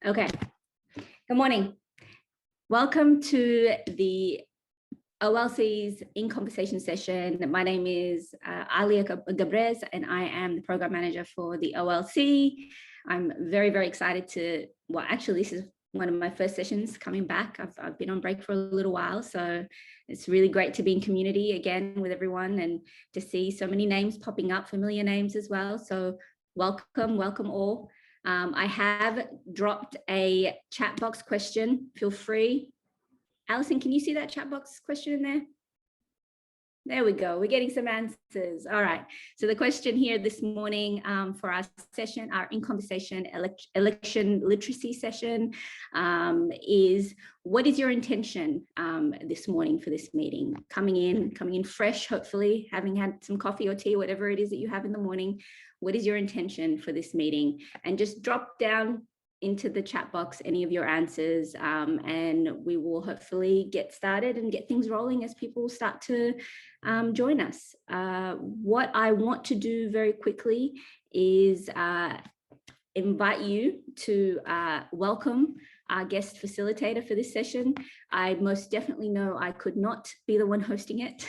Okay, good morning. Welcome to the OLC's In Conversation session. My name is Alia Gabrez, and I am the program manager for the OLC. I'm very, very excited to, well, actually, this is one of my first sessions coming back. I've been on break for a little while, so it's really great to be in community again with everyone and to see so many names popping up, familiar names as well. So welcome all. I have dropped a chat box question. Feel free. Alison, can you see that chat box question in there? There we go. We're getting some answers. All right. So the question here this morning for our session, our In Conversation election literacy session is, what is your intention this morning for this meeting? Coming in fresh, hopefully, having had some coffee or tea, whatever it is that you have in the morning. What is your intention for this meeting? And just drop down into the chat box any of your answers, and we will hopefully get started and get things rolling as people start to join us. What I want to do very quickly is invite you to welcome our guest facilitator for this session. I most definitely know I could not be the one hosting it.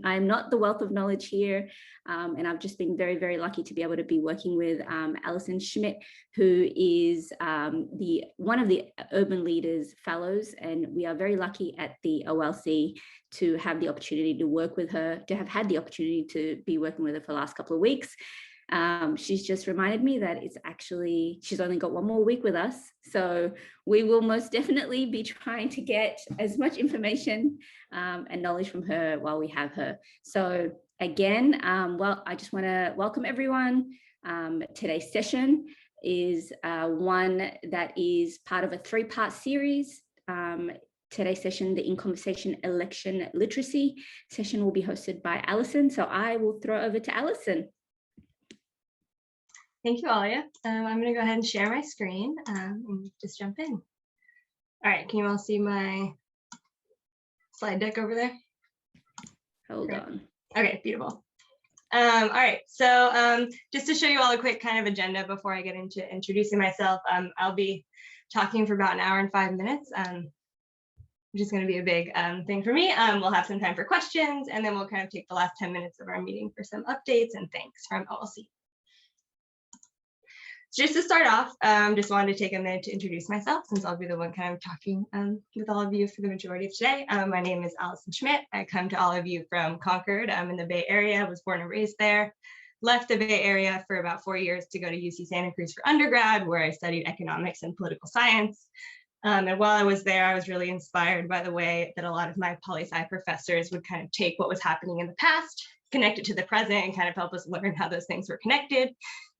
I'm not the wealth of knowledge here, and I've just been very, very lucky to be able to be working with Alison Schmidt, who is one of the Urban Leaders Fellows, and we are very lucky at the OLC to have the opportunity to work with her, to have had the opportunity to be working with her for the last couple of weeks. She's just reminded me that she's only got one more week with us. So we will most definitely be trying to get as much information and knowledge from her while we have her. So again, I just want to welcome everyone. Today's session is one that is part of a 3-part series. Today's session, the In Conversation election literacy session, will be hosted by Alison. So I will throw over to Alison. Thank you, Alia. I'm going to go ahead and share my screen and just jump in. All right, can you all see my slide deck over there? Hold on. Okay, beautiful. All right, so just to show you all a quick kind of agenda before I get into introducing myself, I'll be talking for about 1 hour and 5 minutes, which is going to be a big thing for me. We'll have some time for questions, and then we'll kind of take the last 10 minutes of our meeting for some updates and thanks from OLC. So just to start off, just wanted to take a minute to introduce myself, since I'll be the one kind of talking with all of you for the majority of today. My name is Alison Schmidt. I come to all of you from Concord in the Bay Area. I was born and raised there. Left the Bay Area for about 4 years to go to UC Santa Cruz for undergrad, where I studied economics and political science. And while I was there, I was really inspired by the way that a lot of my poli-sci professors would kind of take what was happening in the past, connect it to the present, and kind of help us learn how those things were connected,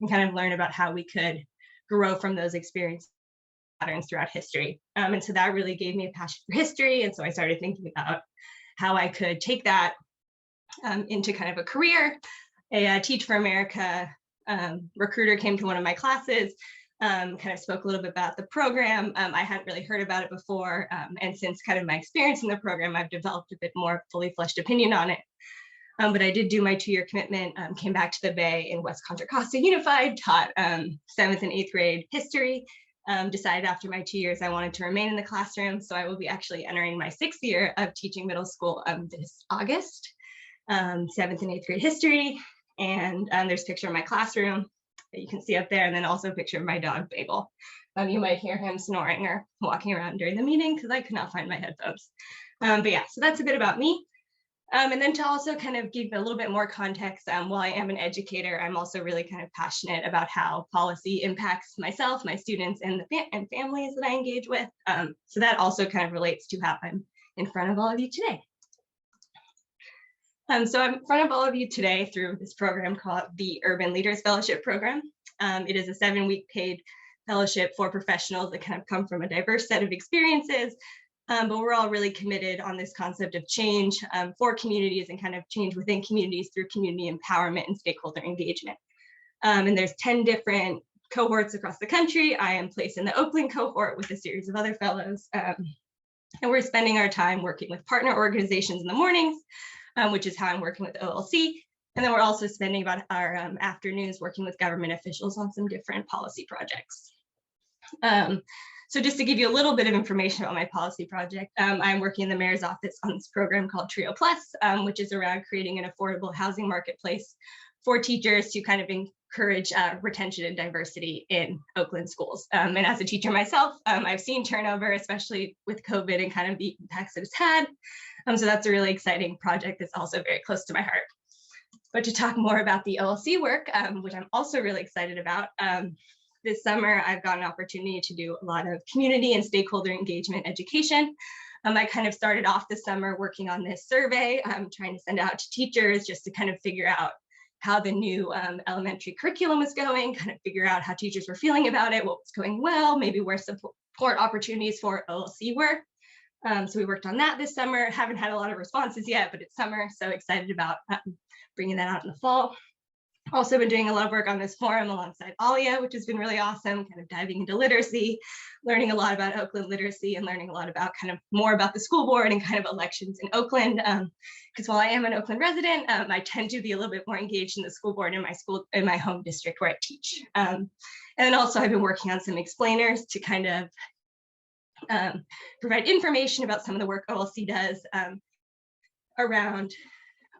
and kind of learn about how we could grow from those experience patterns throughout history. And so that really gave me a passion for history. And so I started thinking about how I could take that into kind of a career. A Teach for America recruiter came to one of my classes, kind of spoke a little bit about the program. I hadn't really heard about it before. And since kind of my experience in the program, I've developed a bit more fully fleshed opinion on it. But I did do my 2-year commitment, came back to the Bay in West Contra Costa Unified, taught 7th and 8th grade history, decided after my 2 years I wanted to remain in the classroom. So I will be actually entering my 6th year of teaching middle school this August, 7th and 8th grade history. And there's a picture of my classroom that you can see up there, and then also a picture of my dog, Bagel. You might hear him snoring or walking around during the meeting because I could not find my headphones. But yeah, so that's a bit about me. And then to also kind of give a little bit more context, while I am an educator, I'm also really kind of passionate about how policy impacts myself, my students, and the families that I engage with. So that also kind of relates to how I'm in front of all of you today. So I'm in front of all of you today through this program called the Urban Leaders Fellowship Program. It is a 7-week paid fellowship for professionals that kind of come from a diverse set of experiences. But we're all really committed on this concept of change for communities and kind of change within communities through community empowerment and stakeholder engagement. And there's 10 different cohorts across the country. I am placed in the Oakland cohort with a series of other fellows. And we're spending our time working with partner organizations in the mornings, which is how I'm working with OLC. And then we're also spending about our afternoons working with government officials on some different policy projects. So just to give you a little bit of information about my policy project, I'm working in the mayor's office on this program called Trio Plus, which is around creating an affordable housing marketplace for teachers to kind of encourage retention and diversity in Oakland schools. And as a teacher myself, I've seen turnover, especially with COVID and kind of the impacts that it's had. So that's a really exciting project that's also very close to my heart. But to talk more about the OLC work, which I'm also really excited about, this summer, I've got an opportunity to do a lot of community and stakeholder engagement education. I kind of started off this summer working on this survey, trying to send out to teachers just to kind of figure out how the new elementary curriculum was going, kind of figure out how teachers were feeling about it, what was going well, maybe where support opportunities for OLC were. So we worked on that this summer. Haven't had a lot of responses yet, but it's summer, so excited about bringing that out in the fall. Also been doing a lot of work on this forum alongside Alia, which has been really awesome, kind of diving into literacy, learning a lot about Oakland literacy and learning a lot about kind of more about the school board and kind of elections in Oakland. Because while I am an Oakland resident, I tend to be a little bit more engaged in the school board in my home district where I teach. And then also I've been working on some explainers to kind of provide information about some of the work OLC does around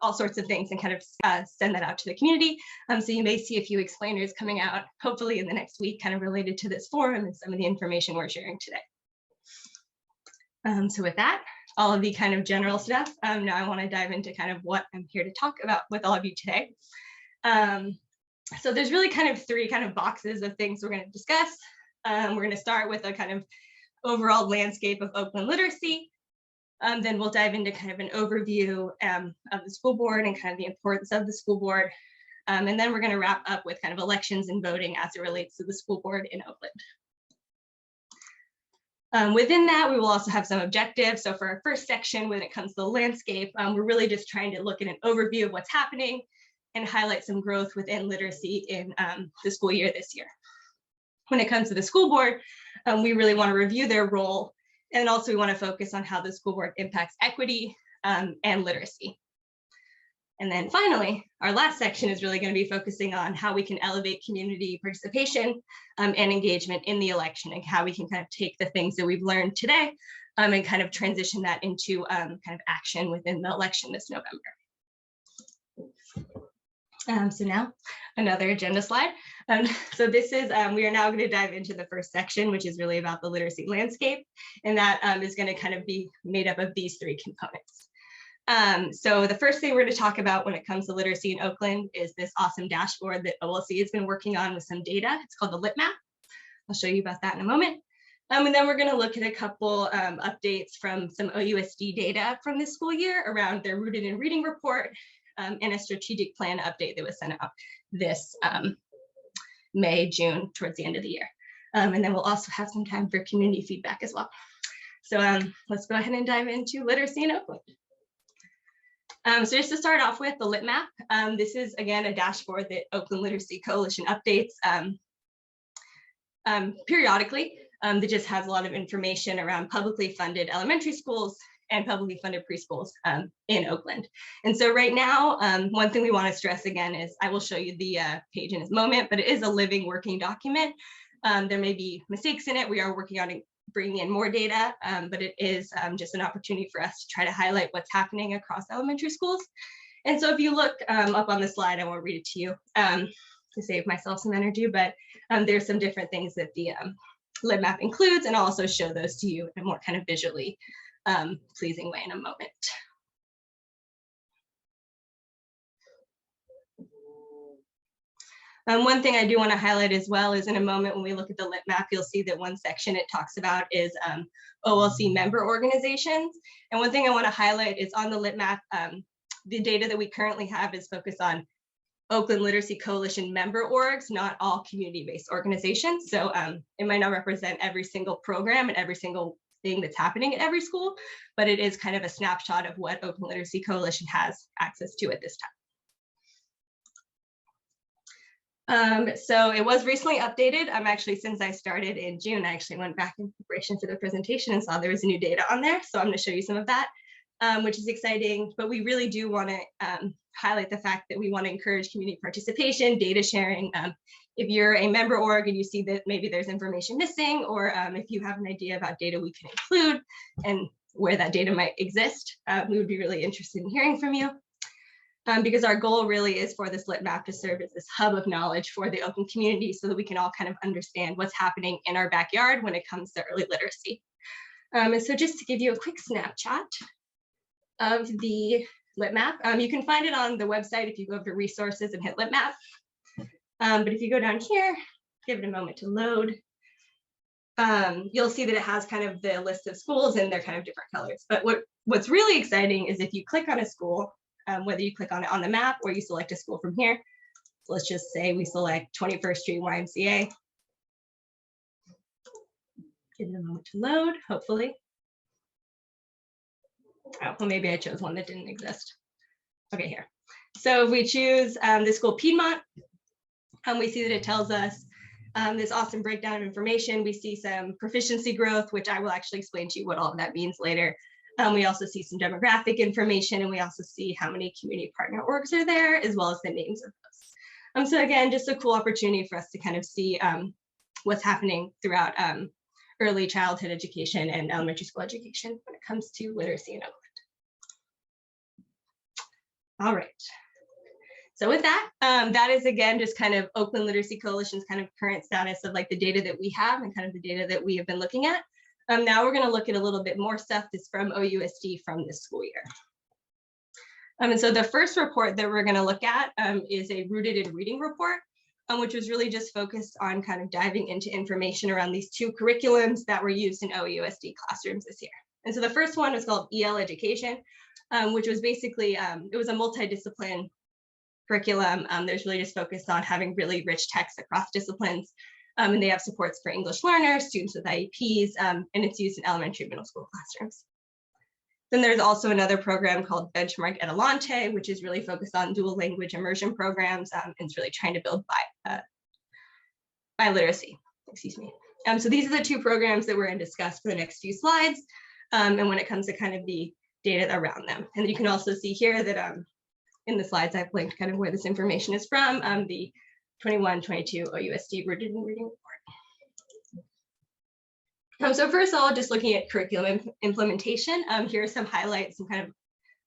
all sorts of things and kind of send that out to the community. So you may see a few explainers coming out, hopefully in the next week, kind of related to this forum and some of the information we're sharing today. So with that, all of the kind of general stuff, now I want to dive into kind of what I'm here to talk about with all of you today. So there's really kind of three kind of boxes of things we're going to discuss. We're going to start with a kind of overall landscape of Oakland literacy. Then we'll dive into kind of an overview of the school board and kind of the importance of the school board. And then we're going to wrap up with kind of elections and voting as it relates to the school board in Oakland. Within that, we will also have some objectives. So for our first section, when it comes to the landscape, we're really just trying to look at an overview of what's happening and highlight some growth within literacy in the school year this year. When it comes to the school board, we really want to review their role. And also we want to focus on how the school board impacts equity and literacy. And then finally, our last section is really going to be focusing on how we can elevate community participation and engagement in the election and how we can kind of take the things that we've learned today and kind of transition that into kind of action within the election this November. So now another agenda slide. So this is, we are now going to dive into the first section, which is really about the literacy landscape. And that is going to kind of be made up of these three components. So the first thing we're going to talk about when it comes to literacy in Oakland is this awesome dashboard that OLC has been working on with some data. It's called the Lit Map. I'll show you about that in a moment. And then we're going to look at a couple updates from some OUSD data from this school year around their Rooted in Reading report and a strategic plan update that was sent out this May, June, towards the end of the year. And then we'll also have some time for community feedback as well. So let's go ahead and dive into literacy in Oakland. So just to start off with the Lit Map, this is again a dashboard that Oakland Literacy Coalition updates periodically. That just has a lot of information around publicly funded elementary schools and publicly funded preschools in Oakland. And so right now, one thing we want to stress again is, I will show you the page in a moment, but it is a living, working document. There may be mistakes in it. We are working on bringing in more data, but it is just an opportunity for us to try to highlight what's happening across elementary schools. And so if you look up on the slide, I won't read it to you to save myself some energy, but there's some different things that the Lit Map includes, and I'll also show those to you in a more kind of visually pleasing way in a moment. One thing I do want to highlight as well is, in a moment when we look at the Lit Map, you'll see that one section it talks about is OLC member organizations. And one thing I want to highlight is on the Lit Map, the data that we currently have is focused on Oakland Literacy Coalition member orgs, not all community-based organizations. So it might not represent every single program and every single thing that's happening at every school, but it is kind of a snapshot of what Oakland Literacy Coalition has access to at this time. So it was recently updated. Actually, since I started in June, I actually went back in preparation for the presentation and saw there was new data on there. So I'm going to show you some of that, which is exciting. But we really do want to highlight the fact that we want to encourage community participation, data sharing. If you're a member org and you see that maybe there's information missing, or if you have an idea about data we can include and where that data might exist, we would be really interested in hearing from you. Because our goal really is for this lit map to serve as this hub of knowledge for the Oakland community so that we can all kind of understand what's happening in our backyard when it comes to early literacy. And so just to give you a quick snapshot of the lit map, you can find it on the website if you go over to resources and hit lit map. But if you go down here, give it a moment to load, you'll see that it has kind of the list of schools and they're kind of different colors. But what's really exciting is if you click on a school, whether you click on it on the map or you select a school from here. So let's just say we select 21st Street YMCA. Give it a moment to load, hopefully. Oh, well, maybe I chose one that didn't exist. Okay, here. So if we choose the school Piedmont, we see that it tells us this awesome breakdown of information. We see some proficiency growth, which I will actually explain to you what all of that means later. We also see some demographic information, and we also see how many community partner orgs are there, as well as the names of those. So again, just a cool opportunity for us to kind of see what's happening throughout early childhood education and elementary school education when it comes to literacy in Oakland. All right. So with that, that is again just kind of Oakland Literacy Coalition's kind of current status of like the data that we have and kind of the data that we have been looking at. Now we're going to look at a little bit more stuff that's from OUSD from this school year. And so the first report that we're going to look at is a Rooted in Reading report, which was really just focused on kind of diving into information around these two curriculums that were used in OUSD classrooms this year. And so the first one was called EL Education, which was basically, it was a multidiscipline curriculum. There's really just focused on having really rich text across disciplines. And they have supports for English learners, students with IEPs, and it's used in elementary and middle school classrooms. Then there's also another program called Benchmark et Alante, which is really focused on dual language immersion programs, and it's really trying to build biliteracy, excuse me. So these are the two programs that we're going to discuss for the next few slides, and when it comes to kind of the data around them. And you can also see here that in the slides I've linked kind of where this information is from, the 21-22 OUSD Rooted in Reading report. So first of all, just looking at curriculum implementation, here are some highlights, some kind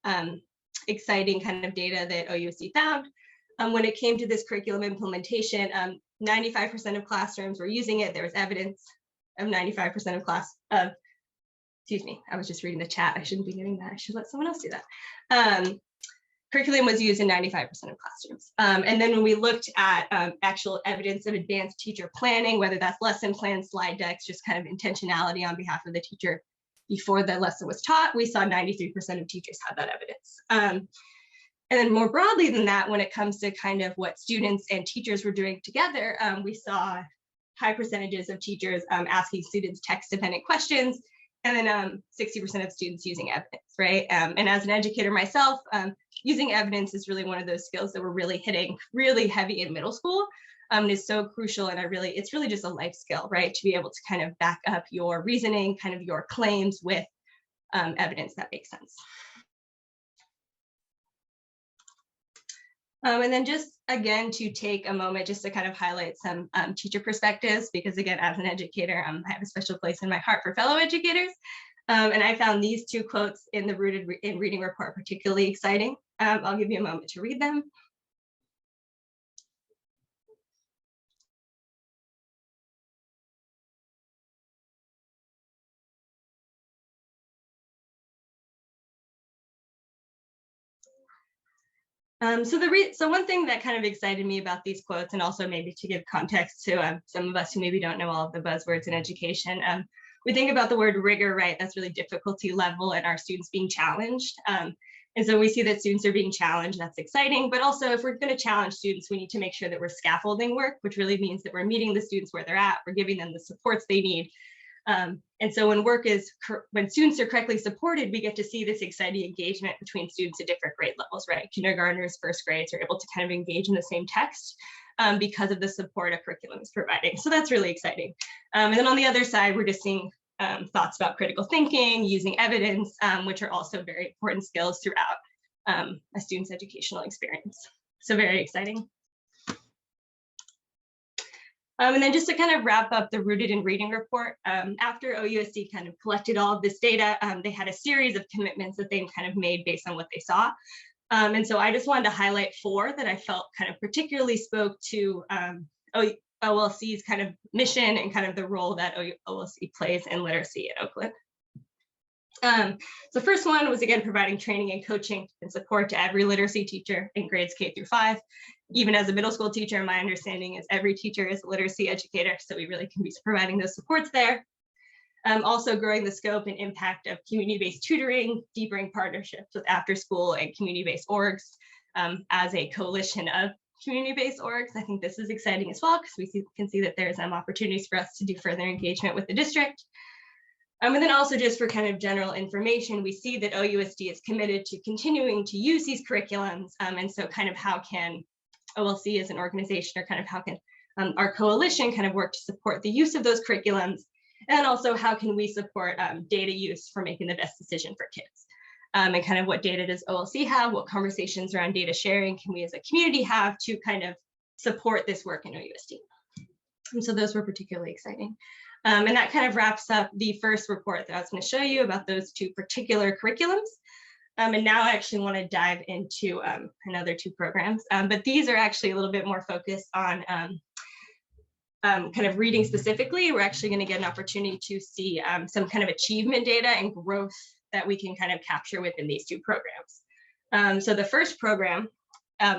of exciting kind of data that OUSD found. When it came to this curriculum implementation, 95% of classrooms were using it. There was evidence of 95% of excuse me, I was just reading the chat. I shouldn't be doing that. I should let someone else do that. Curriculum was used in 95% of classrooms. And then when we looked at actual evidence of advanced teacher planning, whether that's lesson plans, slide decks, just kind of intentionality on behalf of the teacher before the lesson was taught, we saw 93% of teachers had that evidence. And then more broadly than that, when it comes to kind of what students and teachers were doing together, we saw high percentages of teachers asking students text-dependent questions, and then 60% of students using evidence, right? And as an educator myself, using evidence is really one of those skills that we're really hitting really heavy in middle school. And is so crucial, and it's really just a life skill, right? To be able to kind of back up your reasoning, kind of your claims with evidence that makes sense. And then just again, to take a moment just to kind of highlight some teacher perspectives, because again, as an educator, I have a special place in my heart for fellow educators. And I found these two quotes in the Rooted in Reading report particularly exciting. I'll give you a moment to read them. So one thing that kind of excited me about these quotes, and also maybe to give context to some of us who maybe don't know all of the buzzwords in education, we think about the word rigor, right? That's really difficulty level and our students being challenged. And so we see that students are being challenged, that's exciting, but also if we're going to challenge students, we need to make sure that we're scaffolding work, which really means that we're meeting the students where they're at, we're giving them the supports they need. And so when students are correctly supported, we get to see this exciting engagement between students at different grade levels, right? Kindergartners, first grades are able to kind of engage in the same text because of the support a curriculum is providing. So that's really exciting. And then on the other side, we're just seeing thoughts about critical thinking, using evidence, which are also very important skills throughout a student's educational experience. So very exciting. And then just to kind of wrap up the Rooted in Reading report, after OUSD kind of collected all of this data, they had a series of commitments that they kind of made based on what they saw. And so I just wanted to highlight 4 that I felt kind of particularly spoke to OLC's kind of mission and kind of the role that OLC plays in literacy at Oakland. So first one was, again, providing training and coaching and support to every literacy teacher in grades K through 5. Even as a middle school teacher, my understanding is every teacher is a literacy educator, so we really can be providing those supports there. Also growing the scope and impact of community-based tutoring, deepening partnerships with after-school and community-based orgs as a coalition of community-based orgs. I think this is exciting as well, because we can see that there's opportunities for us to do further engagement with the district. And then also just for kind of general information, we see that OUSD is committed to continuing to use these curriculums. And so kind of how can OLC as an organization, or kind of how can our coalition kind of work to support the use of those curriculums? And also how can we support data use for making the best decision for kids? And kind of what data does OLC have? What conversations around data sharing can we as a community have to kind of support this work in OUSD? And so those were particularly exciting. And that kind of wraps up the first report that I was going to show you about those 2 particular curriculums. And now I actually want to dive into another 2 programs, but these are actually a little bit more focused on kind of reading specifically. We're actually going to get an opportunity to see some kind of achievement data and growth that we can kind of capture within these 2 programs. So the first program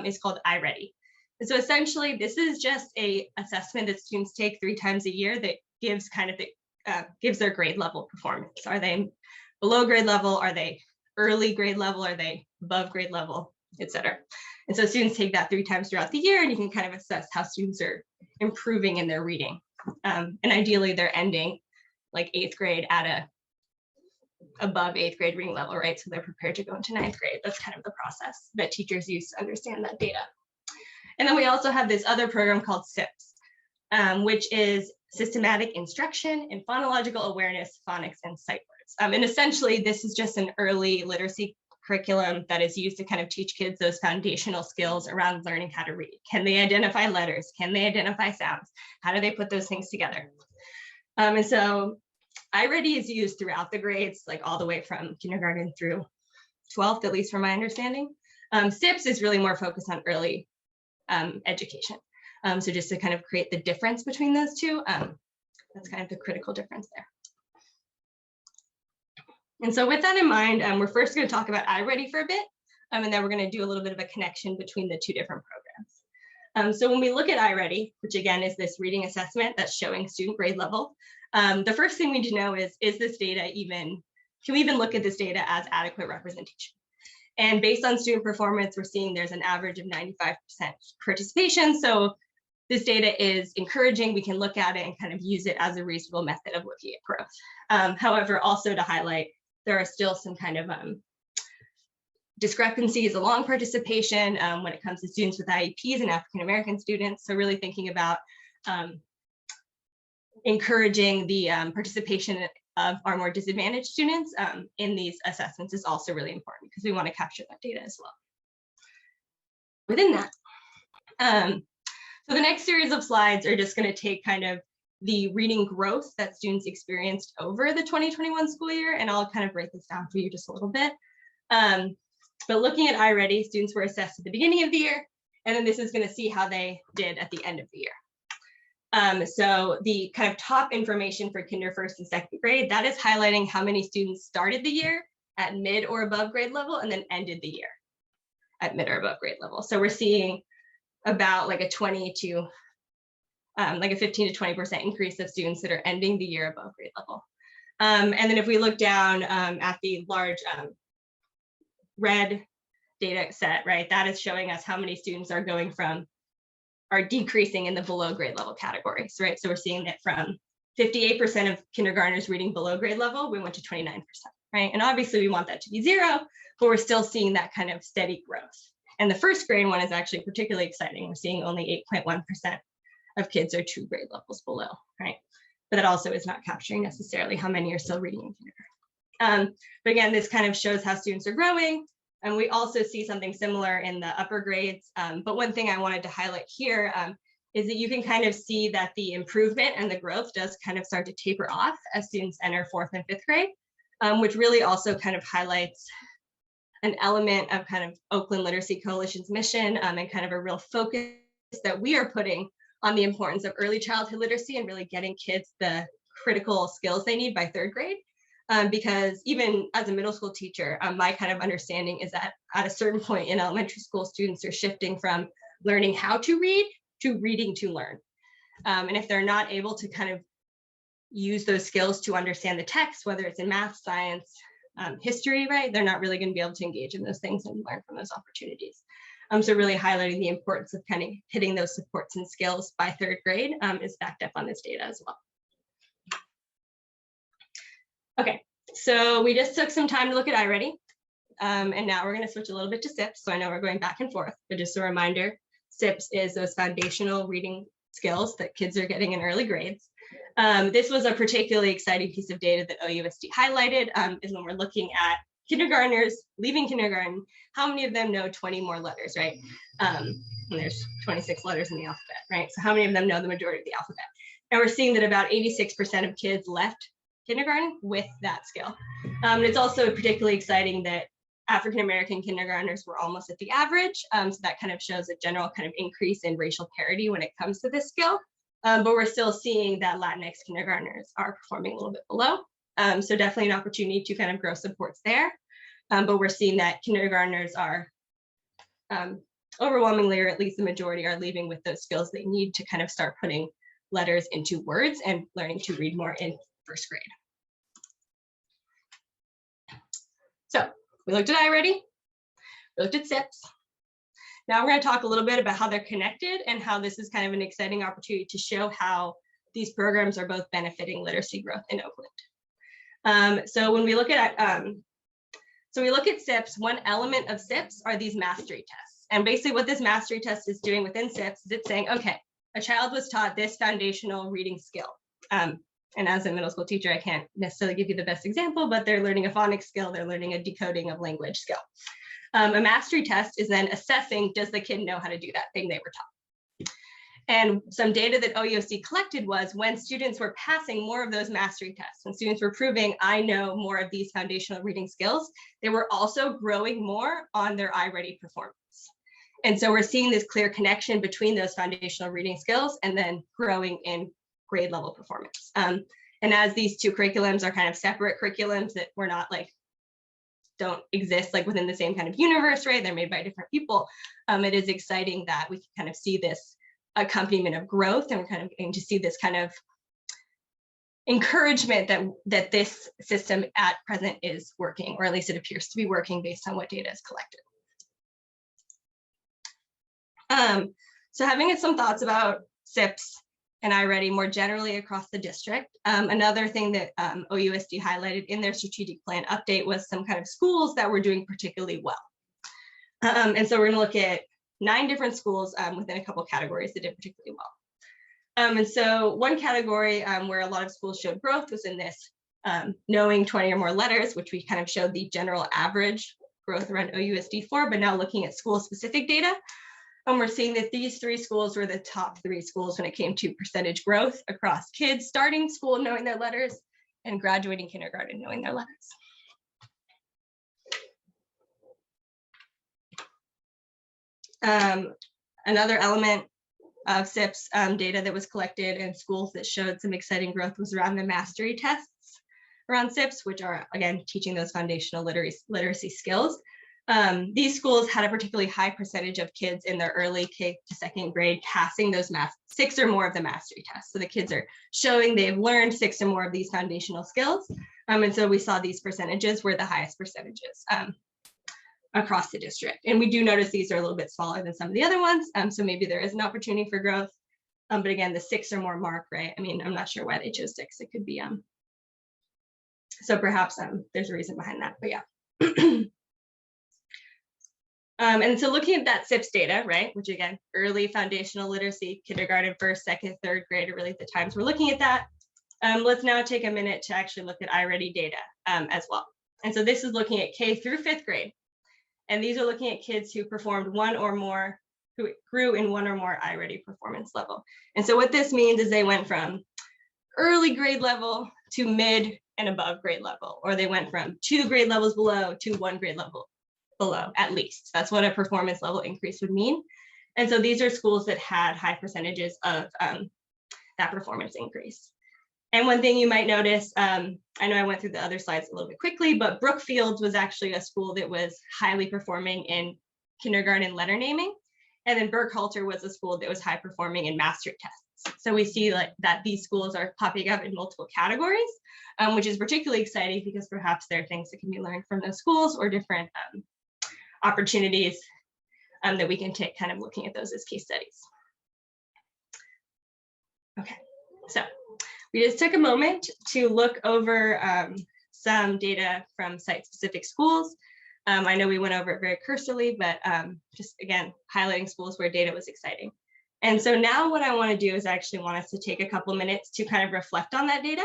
is called iReady. And so essentially, this is just a assessment that students take 3 times a year that gives kind of gives their grade level performance. Are they below grade level? Are they early grade level? Are they above grade level, et cetera? And so students take that 3 times throughout the year, and you can kind of assess how students are improving in their reading. And ideally, they're ending like 8th grade at a above 8th grade reading level, right? So they're prepared to go into 9th grade. That's kind of the process that teachers use to understand that data. And then we also have this other program called SIPS, which is Systematic Instruction in Phonological Awareness, Phonics, and Sight Words. And essentially, this is just an early literacy curriculum that is used to kind of teach kids those foundational skills around learning how to read. Can they identify letters? Can they identify sounds? How do they put those things together? And so iReady is used throughout the grades, like all the way from kindergarten through 12th, at least from my understanding. SIPS is really more focused on early education. So just to kind of create the difference between those 2, that's kind of the critical difference there. And so with that in mind, we're first going to talk about iReady for a bit, and then we're going to do a little bit of a connection between the 2 different programs. So when we look at iReady, which again is this reading assessment that's showing student grade level, the first thing we need to know is this data even, can we even look at this data as adequate representation? And based on student performance, we're seeing there's an average of 95% participation. So this data is encouraging. We can look at it and kind of use it as a reasonable method of looking at growth. However, also to highlight, there are still some kind of discrepancies along participation when it comes to students with IEPs and African-American students. So really thinking about encouraging the participation of our more disadvantaged students in these assessments is also really important, because we want to capture that data as well. Within that, so the next series of slides are just going to take kind of the reading growth that students experienced over the 2021 school year, and I'll kind of break this down for you just a little bit. But looking at iReady, students were assessed at the beginning of the year, and then this is going to see how they did at the end of the year. So the kind of top information for kinder 1st and 2nd grade, that is highlighting how many students started the year at mid or above grade level and then ended the year at mid or above grade level. So we're seeing about like a 15 to 20% increase of students that are ending the year above grade level. And then if we look down at the large red data set, right, that is showing us how many students are decreasing in the below grade level categories, right? So we're seeing that from 58% of kindergartners reading below grade level, we went to 29%, right? And obviously we want that to be 0, but we're still seeing that kind of steady growth. And the 1st grade one is actually particularly exciting. We're seeing only 8.1% of kids are 2 grade levels below, right? But that also is not capturing necessarily how many are still reading in kindergarten. But again, this kind of shows how students are growing. And we also see something similar in the upper grades. But one thing I wanted to highlight here is that you can kind of see that the improvement and the growth does kind of start to taper off as students enter 4th and 5th grade, which really also kind of highlights an element of kind of Oakland Literacy Coalition's mission and kind of a real focus that we are putting on the importance of early childhood literacy and really getting kids the critical skills they need by 3rd grade. Because even as a middle school teacher, my kind of understanding is that at a certain point in elementary school, students are shifting from learning how to read to reading to learn. And if they're not able to kind of use those skills to understand the text, whether it's in math, science, history, right, they're not really going to be able to engage in those things and learn from those opportunities. So really highlighting the importance of kind of hitting those supports and skills by 3rd grade is backed up on this data as well. Okay, so we just took some time to look at iReady, and now we're going to switch a little bit to SIPs. So I know we're going back and forth, but just a reminder, SIPs is those foundational reading skills that kids are getting in early grades. This was a particularly exciting piece of data that OUSD highlighted, is when we're looking at kindergartners leaving kindergarten, how many of them know 20 more letters, right? And there's 26 letters in the alphabet, right? So how many of them know the majority of the alphabet? And we're seeing that about 86% of kids left kindergarten with that skill. It's also particularly exciting that African-American kindergartners were almost at the average. So that kind of shows a general kind of increase in racial parity when it comes to this skill. But we're still seeing that Latinx kindergartners are performing a little bit below. So definitely an opportunity to kind of grow supports there. But we're seeing that kindergartners are overwhelmingly, or at least the majority, are leaving with those skills they need to kind of start putting letters into words and learning to read more in 1st grade. So we looked at iReady, we looked at SIPs. Now we're going to talk a little bit about how they're connected and how this is kind of an exciting opportunity to show how these programs are both benefiting literacy growth in Oakland. So when we look at SIPs, one element of SIPs are these mastery tests. And basically what this mastery test is doing within SIPs is it's saying, okay, a child was taught this foundational reading skill. And as a middle school teacher, I can't necessarily give you the best example, but they're learning a phonics skill, they're learning a decoding of language skill. A mastery test is then assessing, does the kid know how to do that thing they were taught? And some data that OUSD collected was when students were passing more of those mastery tests, when students were proving, I know more of these foundational reading skills, they were also growing more on their iReady performance. And so we're seeing this clear connection between those foundational reading skills and then growing in grade level performance. And as these two curriculums are kind of separate curriculums that we're not like, don't exist like within the same kind of universe, right? They're made by different people. It is exciting that we can kind of see this accompaniment of growth, and we're kind of getting to see this kind of encouragement that this system at present is working, or at least it appears to be working based on what data is collected. So having some thoughts about SIPs and iReady more generally across the district. Another thing that OUSD highlighted in their strategic plan update was some kind of schools that were doing particularly well. And so we're gonna look at 9 different schools within a couple categories that did particularly well. And so one category where a lot of schools showed growth was in this knowing 20 or more letters, which we kind of showed the general average growth around OUSD for, but now looking at school specific data. And we're seeing that these 3 schools were the top 3 schools when it came to percentage growth across kids starting school knowing their letters and graduating kindergarten knowing their letters. Another element of SIPs data that was collected in schools that showed some exciting growth was around the mastery tests around SIPs, which are, again, teaching those foundational literacy skills. These schools had a particularly high percentage of kids in their early K to 2nd grade passing those 6 or more of the mastery tests. So the kids are showing they've learned 6 or more of these foundational skills. And so we saw these percentages were the highest percentages across the district. And we do notice these are a little bit smaller than some of the other ones. So maybe there is an opportunity for growth. But again, the 6 or more mark, right? I mean, I'm not sure why they chose 6. It could be, so perhaps there's a reason behind that, but yeah. And so looking at that SIPs data, right, which again, early foundational literacy, kindergarten, 1st, 2nd, 3rd grade are really the times we're looking at that. Let's now take a minute to actually look at iReady data as well. And so this is looking at K through 5th grade. And these are looking at kids who performed who grew in one or more iReady performance level. And so what this means is they went from early grade level to mid and above grade level, or they went from 2 grade levels below to 1 grade level below, at least. That's what a performance level increase would mean. And so these are schools that had high percentages of that performance increase. And one thing you might notice, I know I went through the other slides a little bit quickly, but Brookfield was actually a school that was highly performing in kindergarten letter naming. And then Burkhalter was a school that was high performing in mastery tests. So we see that these schools are popping up in multiple categories, which is particularly exciting because perhaps there are things that can be learned from those schools or different opportunities that we can take kind of looking at those as case studies. Okay, so we just took a moment to look over some data from site-specific schools. I know we went over it very cursorily, but just again, highlighting schools where data was exciting. And so now what I want to do is I actually want us to take a couple minutes to kind of reflect on that data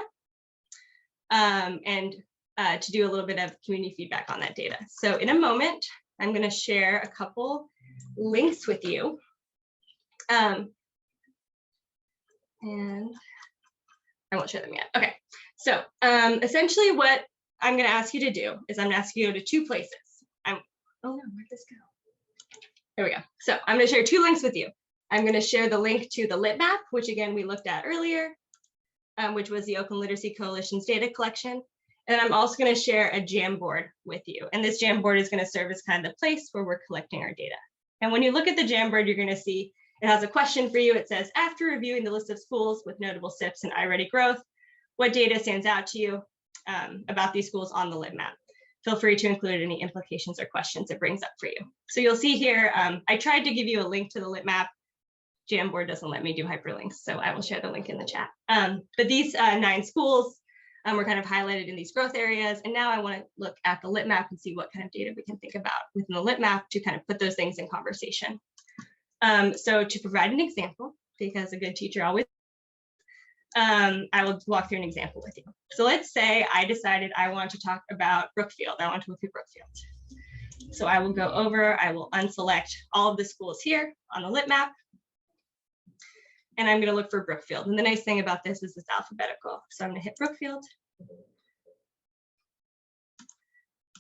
and to do a little bit of community feedback on that data. So in a moment, I'm going to share a couple links with you. And I won't share them yet. Okay, so essentially what I'm going to ask you to do is I'm going to ask you to go to 2 places. Oh no, where'd this go? There we go. So I'm going to share 2 links with you. I'm going to share the link to the lit map, which again, we looked at earlier, which was the Oakland Literacy Coalition's data collection. And I'm also going to share a Jamboard with you. And this Jamboard is going to serve as kind of the place where we're collecting our data. And when you look at the Jamboard, you're going to see it has a question for you. It says, after reviewing the list of schools with notable SIPs and iReady growth, what data stands out to you about these schools on the lit map? Feel free to include any implications or questions it brings up for you. So you'll see here, I tried to give you a link to the lit map. Jamboard doesn't let me do hyperlinks, so I will share the link in the chat. But these 9 schools were kind of highlighted in these growth areas. And now I want to look at the lit map and see what kind of data we can think about within the lit map to kind of put those things in conversation. So to provide an example, because a good teacher always, I will walk through an example with you. So let's say I decided I want to talk about Brookfield. I want to look through Brookfield. So I will go over, I will unselect all of the schools here on the lit map. And I'm going to look for Brookfield. And the nice thing about this is it's alphabetical. So I'm going to hit Brookfield.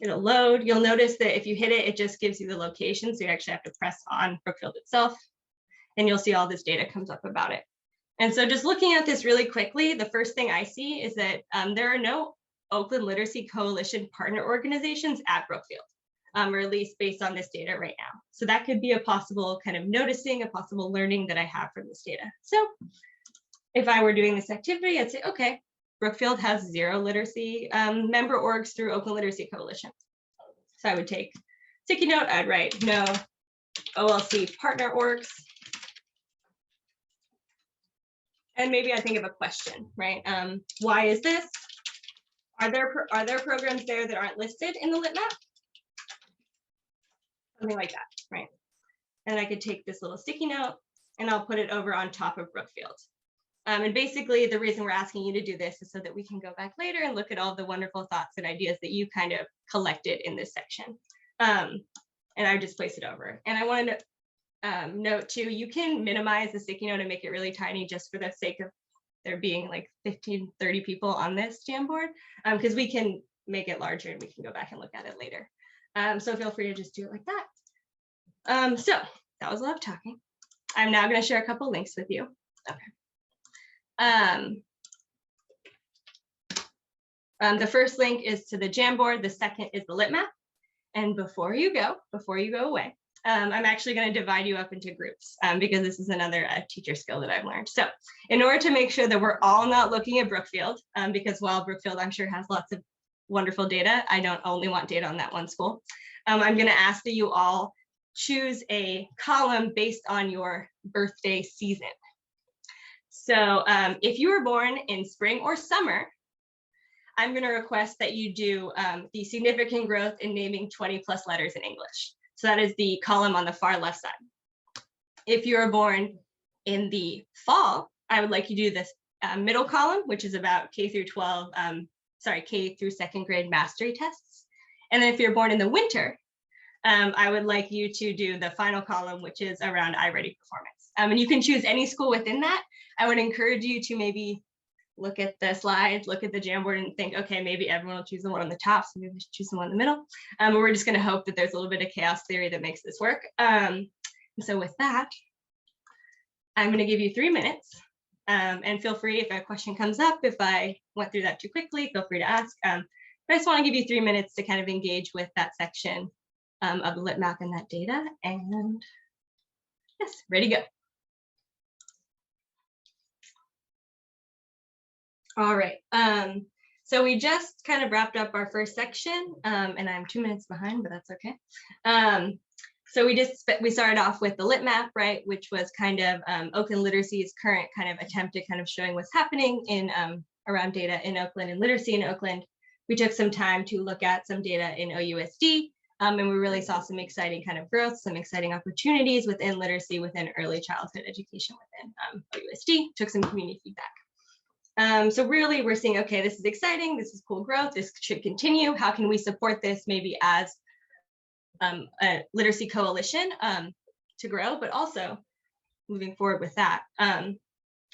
It'll load. You'll notice that if you hit it, it just gives you the location. So you actually have to press on Brookfield itself. And you'll see all this data comes up about it. And so just looking at this really quickly, the first thing I see is that there are no Oakland Literacy Coalition partner organizations at Brookfield, or at least based on this data right now. So that could be a possible kind of noticing, a possible learning that I have from this data. So if I were doing this activity, I'd say, okay, Brookfield has 0 literacy member orgs through Oakland Literacy Coalition. So I would take sticky note, I'd write no OLC partner orgs. And maybe I think of a question, right? Why is this? Are there programs there that aren't listed in the lit map? Something like that, right? And I could take this little sticky note and I'll put it over on top of Brookfield. And basically the reason we're asking you to do this is so that we can go back later and look at all the wonderful thoughts and ideas that you kind of collected in this section. And I would just place it over. And I want to note too, you can minimize the sticky note and make it really tiny just for the sake of there being like 15, 30 people on this Jamboard, because we can make it larger and we can go back and look at it later. So feel free to just do it like that. So that was a lot of talking. I'm now going to share a couple links with you. Okay. The first link is to the Jamboard. The second is the lit map. And before you go away, I'm actually going to divide you up into groups because this is another teacher skill that I've learned. So in order to make sure that we're all not looking at Brookfield, because while Brookfield I'm sure has lots of wonderful data, I don't only want data on that one school. I'm going to ask that you all choose a column based on your birthday season. So if you were born in spring or summer, I'm going to request that you do the significant growth in naming 20+ letters in English. So that is the column on the far left side. If you are born in the fall, I would like you to do this middle column, which is about K through 2nd grade mastery tests. And then if you're born in the winter, I would like you to do the final column, which is around iReady performance. And you can choose any school within that. I would encourage you to maybe look at the slides, look at the Jamboard and think, okay, maybe everyone will choose the one on the top, so maybe we should choose the one in the middle. But we're just going to hope that there's a little bit of chaos theory that makes this work. So with that, I'm going to give you 3 minutes. And feel free, if a question comes up, if I went through that too quickly, feel free to ask. But I just want to give you 3 minutes to kind of engage with that section of the lit map and that data. And yes, ready to go. All right. So we just kind of wrapped up our first section, and I'm 2 minutes behind, but that's okay. So we started off with the lit map, right, which was kind of Oakland Literacy's current kind of attempt to kind of showing what's happening in around data in Oakland and literacy in Oakland. We took some time to look at some data in OUSD, and we really saw some exciting kind of growth, some exciting opportunities within literacy, within early childhood education within OUSD. Took some community feedback. So really we're seeing, okay, this is exciting, this is cool growth, this should continue. How can we support this maybe as a literacy coalition to grow, but also moving forward with that.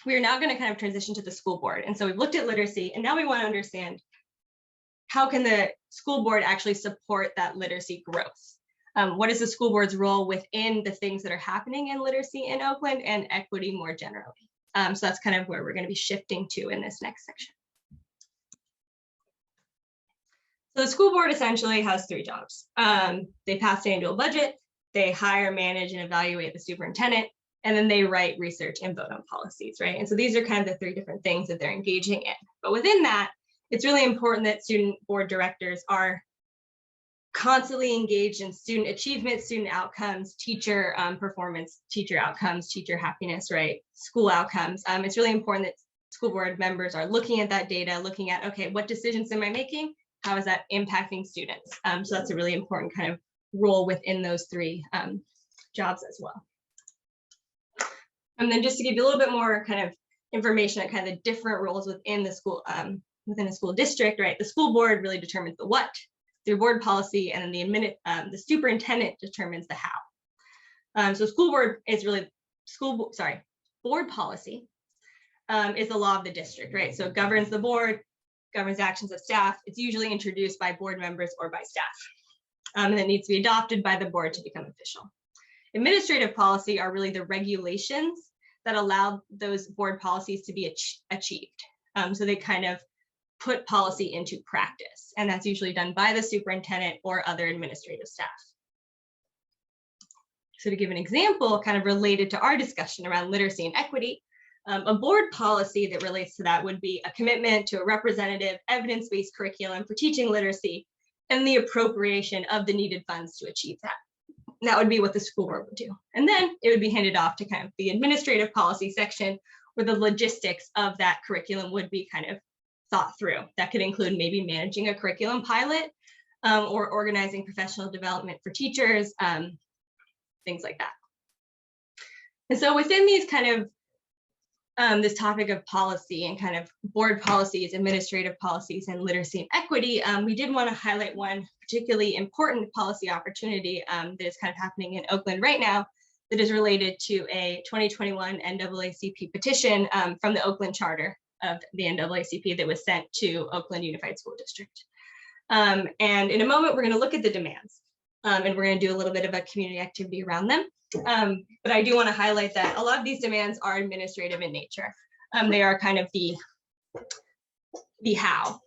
We are now going to kind of transition to the school board. And so we've looked at literacy, and now we want to understand how can the school board actually support that literacy growth? What is the school board's role within the things that are happening in literacy in Oakland and equity more generally? So that's kind of where we're going to be shifting to in this next section. So the school board essentially has 3 jobs. They pass the annual budget, they hire, manage, and evaluate the superintendent, and then they write, research, and vote on policies, right? And so these are kind of the 3 different things that they're engaging in. But within that, it's really important that student board directors are constantly engaged in student achievement, student outcomes, teacher performance, teacher outcomes, teacher happiness, right? School outcomes. It's really important that school board members are looking at that data, looking at, okay, what decisions am I making? How is that impacting students? So that's a really important kind of role within those 3 jobs as well. And then just to give you a little bit more kind of information on kind of the different roles within the school, within a school district, right? The school board really determines the what through board policy, and then the superintendent determines the how. So school board is really board policy is the law of the district, right? So it governs the board, governs actions of staff. It's usually introduced by board members or by staff. And it needs to be adopted by the board to become official. Administrative policy are really the regulations that allow those board policies to be achieved. So they kind of put policy into practice, and that's usually done by the superintendent or other administrative staff. So to give an example, kind of related to our discussion around literacy and equity, a board policy that relates to that would be a commitment to a representative, evidence-based curriculum for teaching literacy and the appropriation of the needed funds to achieve that. And that would be what the school board would do. And then it would be handed off to kind of the administrative policy section, where the logistics of that curriculum would be kind of thought through. That could include maybe managing a curriculum pilot or organizing professional development for teachers, things like that. And so within these kind of this topic of policy and kind of board policies, administrative policies, and literacy and equity, we did want to highlight one particularly important policy opportunity that is kind of happening in Oakland right now that is related to a 2021 NAACP petition from the Oakland charter of the NAACP that was sent to Oakland Unified School District. And in a moment, we're going to look at the demands, and we're going to do a little bit of a community activity around them. But I do want to highlight that a lot of these demands are administrative in nature. They are kind of the how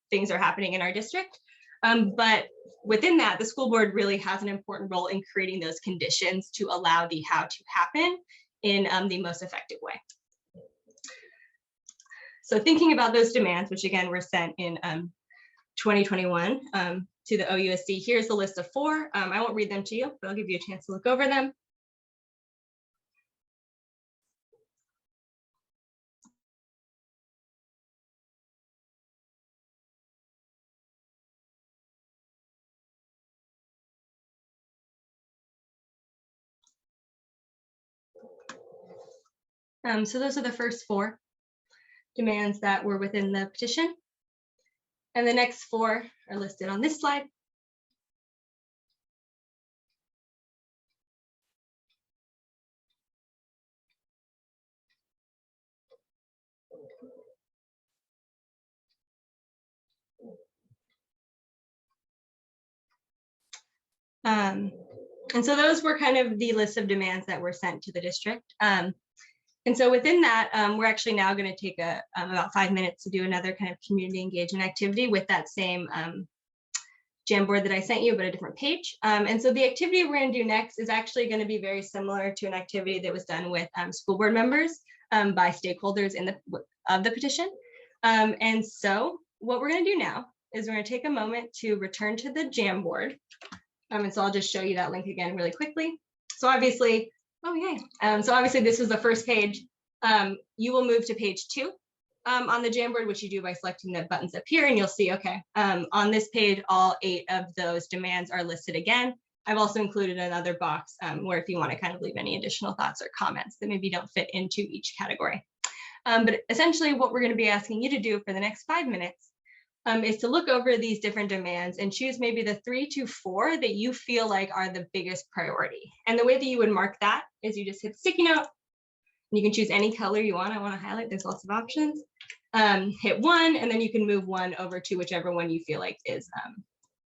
things are happening in our district. But within that, the school board really has an important role in creating those conditions to allow the how to happen in the most effective way. So thinking about those demands, which again were sent in 2021 to the OUSD, here's the list of 4. I won't read them to you, but I'll give you a chance to look over them. So those are the first 4 demands that were within the petition. And the next 4 are listed on this slide. And so those were kind of the list of demands that were sent to the district. And so within that, we're actually now going to take about 5 minutes to do another kind of community engagement activity with that same Jamboard that I sent you, but a different page. And so the activity we're going to do next is actually going to be very similar to an activity that was done with school board members by stakeholders of the petition. And so what we're going to do now is we're going to take a moment to return to the Jamboard. And so I'll just show you that link again really quickly. So obviously, oh yay. So obviously this was the first page. You will move to page 2 on the Jamboard, which you do by selecting the buttons up here, and you'll see, okay, on this page, all 8 of those demands are listed again. I've also included another box where if you want to kind of leave any additional thoughts or comments that maybe don't fit into each category. But essentially what we're going to be asking you to do for the next 5 minutes is to look over these different demands and choose maybe the 3 to 4 that you feel like are the biggest priority. And the way that you would mark that is you just hit sticky note. You can choose any color you want. I want to highlight, there's lots of options. Hit 1, and then you can move 1 over to whichever one you feel like is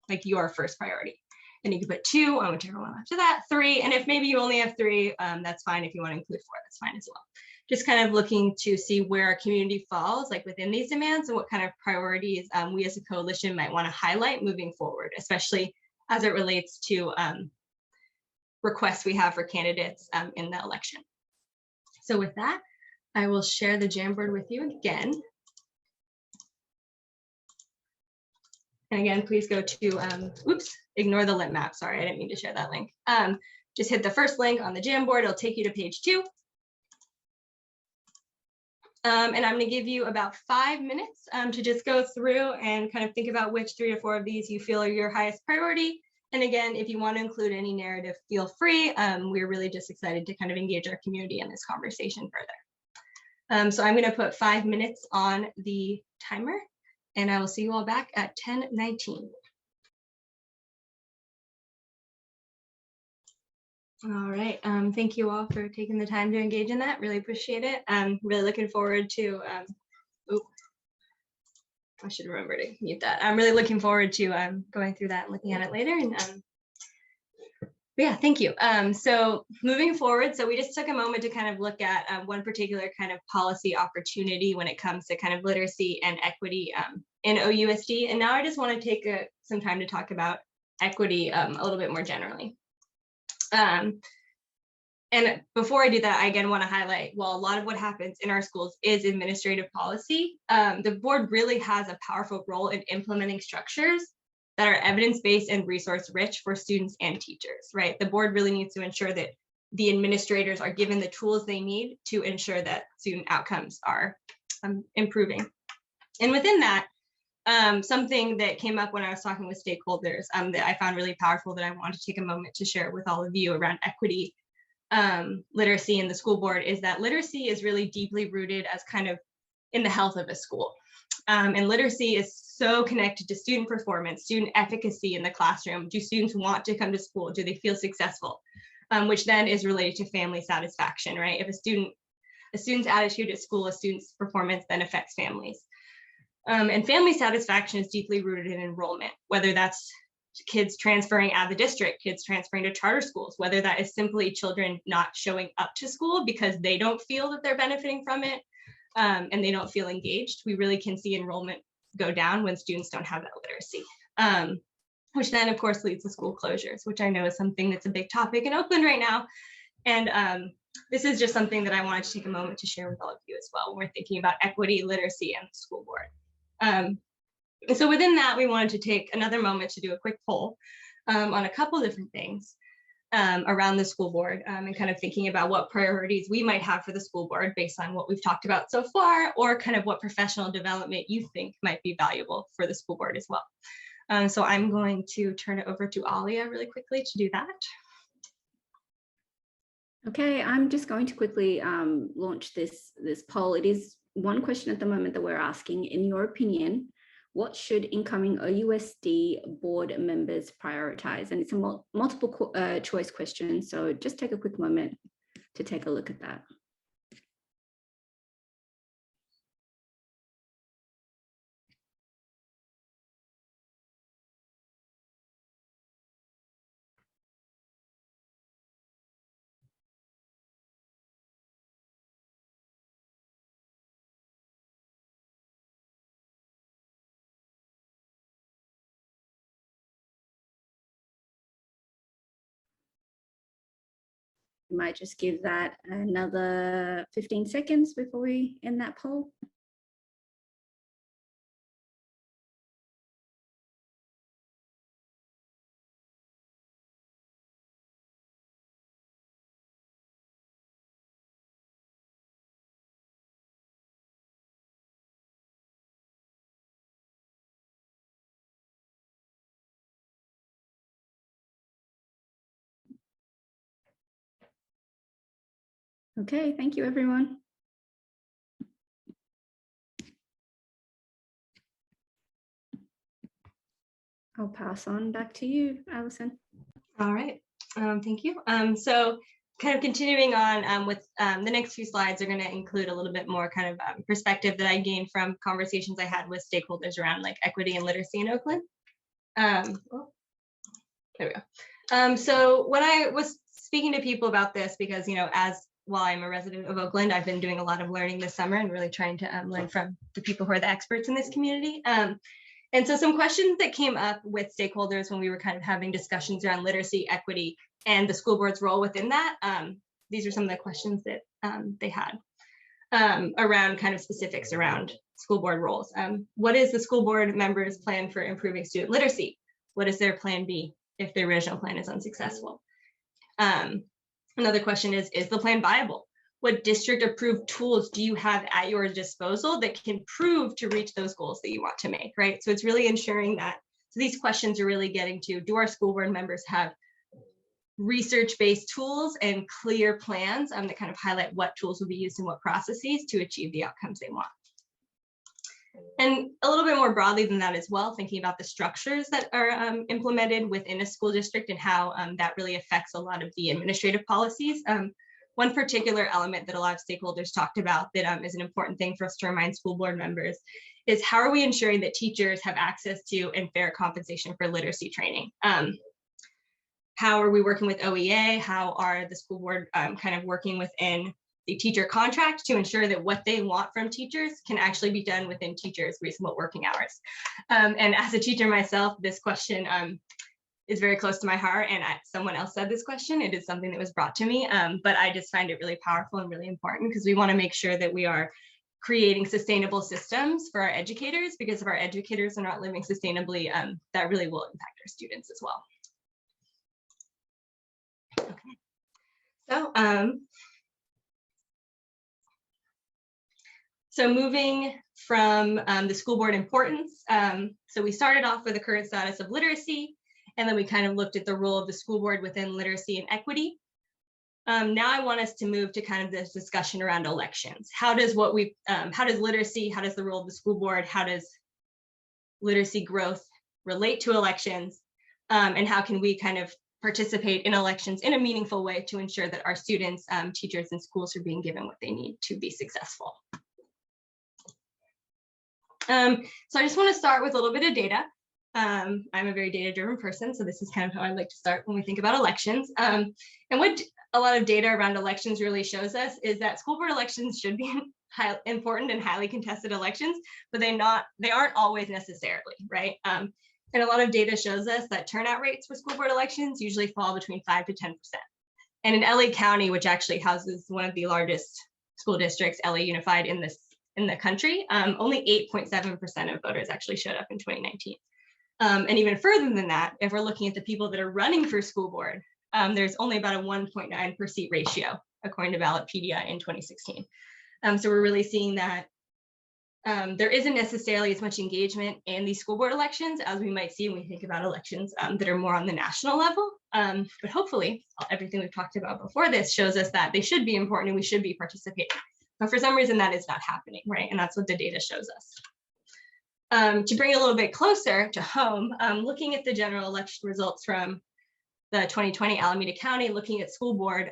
like your first priority. And you can put 2 on whichever one after that, 3. And if maybe you only have 3, that's fine. If you want to include 4, that's fine as well. Just kind of looking to see where our community falls like within these demands and what kind of priorities we as a coalition might want to highlight moving forward, especially as it relates to requests we have for candidates in the election. So with that, I will share the Jamboard with you again. And again, please go to, oops, ignore the link map. Sorry, I didn't mean to share that link. Just hit the first link on the Jamboard. It'll take you to page 2. And I'm going to give you about 5 minutes to just go through and kind of think about which 3 or 4 of these you feel are your highest priority. And again, if you want to include any narrative, feel free. We're really just excited to kind of engage our community in this conversation further. So I'm going to put 5 minutes on the timer, and I will see you all back at 10:19. All right, thank you all for taking the time to engage in that. Really appreciate it. I'm really looking forward to, I should remember to mute that. I'm really looking forward to going through that and looking at it later. And yeah, thank you. So moving forward, so we just took a moment to kind of look at one particular kind of policy opportunity when it comes to kind of literacy and equity in OUSD. And now I just want to take some time to talk about equity a little bit more generally. And before I do that, I again want to highlight, while a lot of what happens in our schools is administrative policy, the board really has a powerful role in implementing structures that are evidence-based and resource-rich for students and teachers, right? The board really needs to ensure that the administrators are given the tools they need to ensure that student outcomes are improving. And within that, something that came up when I was talking with stakeholders that I found really powerful that I wanted to take a moment to share with all of you around equity, literacy in the school board is that literacy is really deeply rooted as kind of in the health of a school. And literacy is so connected to student performance, student efficacy in the classroom. Do students want to come to school? Do they feel successful? Which then is related to family satisfaction, right? If a student's attitude at school, a student's performance then affects families. And family satisfaction is deeply rooted in enrollment, whether that's kids transferring out of the district, kids transferring to charter schools, whether that is simply children not showing up to school because they don't feel that they're benefiting from it and they don't feel engaged. We really can see enrollment go down when students don't have that literacy, which then of course leads to school closures, which I know is something that's a big topic in Oakland right now. And this is just something that I wanted to take a moment to share with all of you as well when we're thinking about equity, literacy, and the school board. And so within that, we wanted to take another moment to do a quick poll on a couple different things around the school board and kind of thinking about what priorities we might have for the school board based on what we've talked about so far, or kind of what professional development you think might be valuable for the school board as well. So I'm going to turn it over to Alia really quickly to do that. Okay, I'm just going to quickly launch this poll. It is one question at the moment that we're asking. In your opinion, what should incoming OUSD board members prioritize? And it's a multiple choice question, so just take a quick moment to take a look at that. We might just give that another 15 seconds before we end that poll. Okay, thank you, everyone. I'll pass on back to you, Alison. All right, thank you. So kind of continuing on with the next few slides are going to include a little bit more kind of perspective that I gained from conversations I had with stakeholders around like equity and literacy in Oakland. There we go. So when I was speaking to people about this, because, you know, while I'm a resident of Oakland, I've been doing a lot of learning this summer and really trying to learn from the people who are the experts in this community. And so some questions that came up with stakeholders when we were kind of having discussions around literacy, equity, and the school board's role within that. These are some of the questions that they had around kind of specifics around school board roles. What is the school board members' plan for improving student literacy? What is their plan B if their original plan is unsuccessful? Another question is the plan viable? What district approved tools do you have at your disposal that can prove to reach those goals that you want to make, right? So it's really ensuring that, so these questions are really getting to, do our school board members have research-based tools and clear plans that kind of highlight what tools will be used in what processes to achieve the outcomes they want? And a little bit more broadly than that as well, thinking about the structures that are implemented within a school district and how that really affects a lot of the administrative policies. One particular element that a lot of stakeholders talked about that is an important thing for us to remind school board members is how are we ensuring that teachers have access to and fair compensation for literacy training? How are we working with OEA? How are the school board kind of working within the teacher contract to ensure that what they want from teachers can actually be done within teachers' reasonable working hours? And as a teacher myself, this question is very close to my heart, and someone else said this question. It is something that was brought to me, but I just find it really powerful and really important because we want to make sure that we are creating sustainable systems for our educators, because if our educators are not living sustainably, that really will impact our students as well. Okay. So moving from the school board importance, so we started off with the current status of literacy, and then we kind of looked at the role of the school board within literacy and equity. Now I want us to move to kind of this discussion around elections. How does literacy, how does the role of the school board, how does literacy growth relate to elections, and how can we kind of participate in elections in a meaningful way to ensure that our students, teachers, and schools are being given what they need to be successful? So I just want to start with a little bit of data. I'm a very data-driven person, so this is kind of how I like to start when we think about elections. And what a lot of data around elections really shows us is that school board elections should be important and highly contested elections, but they aren't always necessarily, right? And a lot of data shows us that turnout rates for school board elections usually fall between 5 to 10%. And in LA County, which actually houses one of the largest school districts, LA Unified, in the country, only 8.7% of voters actually showed up in 2019. And even further than that, if we're looking at the people that are running for school board, there's only about a 1.9 per seat ratio, according to Ballotpedia in 2016. So we're really seeing that there isn't necessarily as much engagement in these school board elections as we might see when we think about elections that are more on the national level. But hopefully, everything we've talked about before this shows us that they should be important and we should be participating. But for some reason, that is not happening, right? And that's what the data shows us. To bring it a little bit closer to home, looking at the general election results from the 2020 Alameda County, looking at school board,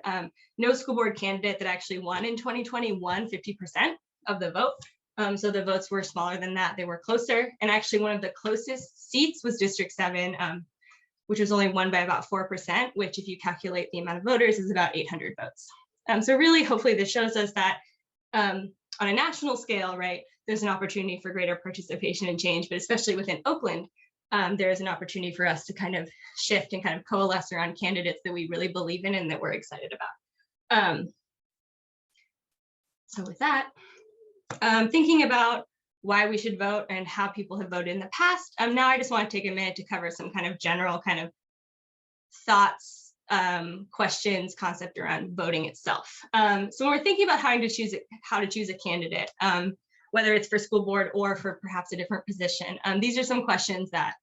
no school board candidate that actually won in 2020 won 50% of the vote. So the votes were smaller than that. They were closer. And actually one of the closest seats was District 7, which was only won by about 4%, which if you calculate the amount of voters is about 800 votes. So really, hopefully this shows us that on a national scale, right, there's an opportunity for greater participation and change, but especially within Oakland, there is an opportunity for us to kind of shift and kind of coalesce around candidates that we really believe in and that we're excited about. So with that, thinking about why we should vote and how people have voted in the past, now I just want to take a minute to cover some kind of general kind of thoughts, questions, concept around voting itself. So when we're thinking about how to choose a candidate, whether it's for school board or for perhaps a different position, these are some questions that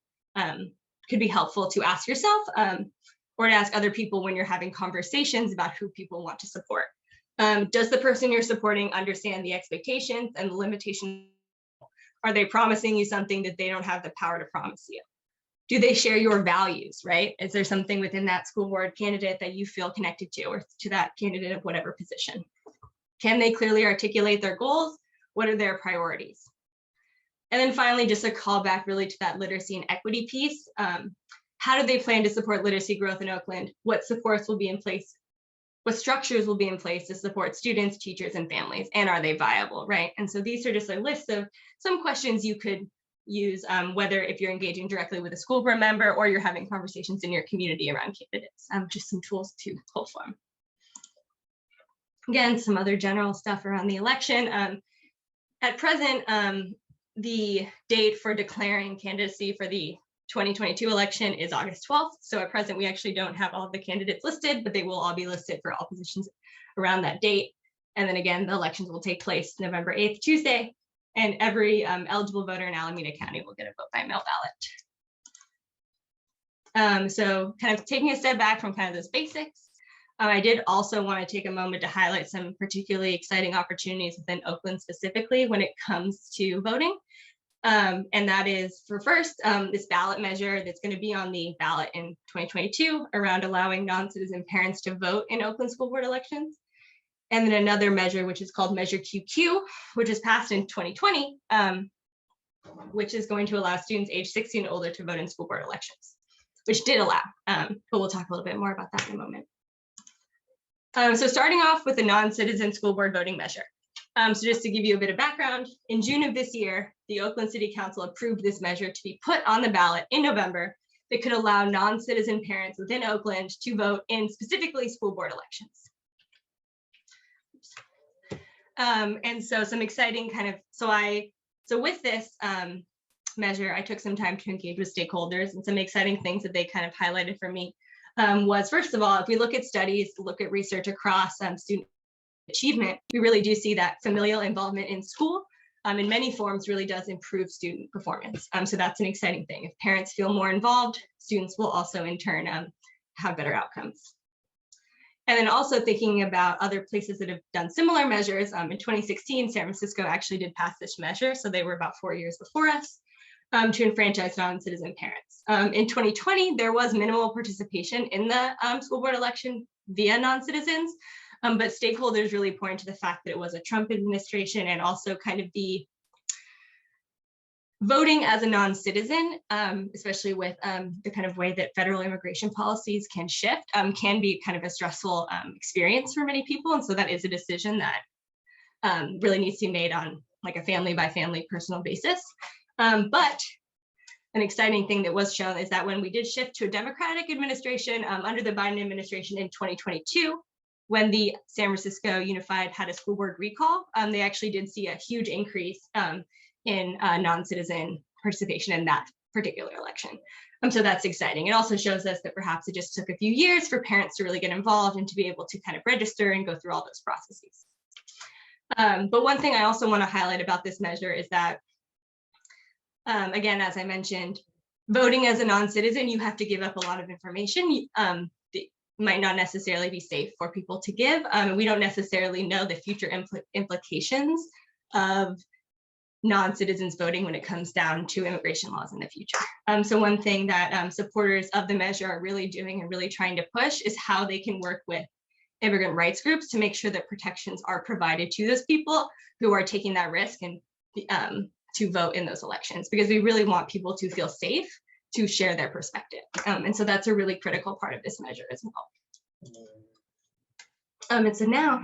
could be helpful to ask yourself or to ask other people when you're having conversations about who people want to support. Does the person you're supporting understand the expectations and the limitations? Are they promising you something that they don't have the power to promise you? Do they share your values, right? Is there something within that school board candidate that you feel connected to, or to that candidate of whatever position? Can they clearly articulate their goals? What are their priorities? And then finally, just a callback really to that literacy and equity piece. How do they plan to support literacy growth in Oakland? What supports will be in place? What structures will be in place to support students, teachers, and families? And are they viable, right? And so these are just a list of some questions you could use, whether if you're engaging directly with a school board member or you're having conversations in your community around candidates, just some tools to pull from. Again, some other general stuff around the election. At present, the date for declaring candidacy for the 2022 election is August 12th. So at present, we actually don't have all of the candidates listed, but they will all be listed for all positions around that date. And then again, the elections will take place November 8th, Tuesday, and every eligible voter in Alameda County will get a vote by mail ballot. So kind of taking a step back from kind of those basics, I did also want to take a moment to highlight some particularly exciting opportunities within Oakland specifically when it comes to voting. And that is, for first, this ballot measure that's going to be on the ballot in 2022 around allowing non-citizen parents to vote in Oakland School Board elections. And then another measure, which is called Measure QQ, which was passed in 2020, which is going to allow students age 16 and older to vote in school board elections, which did allow, but we'll talk a little bit more about that in a moment. So starting off with the non-citizen school board voting measure. So just to give you a bit of background, in June of this year, the Oakland City Council approved this measure to be put on the ballot in November that could allow non-citizen parents within Oakland to vote in specifically school board elections. And so some exciting kind of, so with this measure, I took some time to engage with stakeholders, and some exciting things that they kind of highlighted for me was, first of all, if we look at studies, look at research across student achievement, we really do see that familial involvement in school in many forms really does improve student performance. So that's an exciting thing. If parents feel more involved, students will also in turn have better outcomes. And then also thinking about other places that have done similar measures. In 2016, San Francisco actually did pass this measure. So they were about 4 years before us to enfranchise non-citizen parents. In 2020, there was minimal participation in the school board election via non-citizens, but stakeholders really point to the fact that it was a Trump administration, and also kind of the voting as a non-citizen, especially with the kind of way that federal immigration policies can shift, can be kind of a stressful experience for many people. And so that is a decision that really needs to be made on like a family by family personal basis. But an exciting thing that was shown is that when we did shift to a Democratic administration under the Biden administration in 2022, when the San Francisco Unified had a school board recall, they actually did see a huge increase in non-citizen participation in that particular election. So that's exciting. It also shows us that perhaps it just took a few years for parents to really get involved and to be able to kind of register and go through all those processes. But one thing I also want to highlight about this measure is that, again, as I mentioned, voting as a non-citizen, you have to give up a lot of information. Might not necessarily be safe for people to give. We don't necessarily know the future implications of non-citizens voting when it comes down to immigration laws in the future. So one thing that supporters of the measure are really doing and really trying to push is how they can work with immigrant rights groups to make sure that protections are provided to those people who are taking that risk and to vote in those elections, because we really want people to feel safe to share their perspective. And so that's a really critical part of this measure as well. And so now,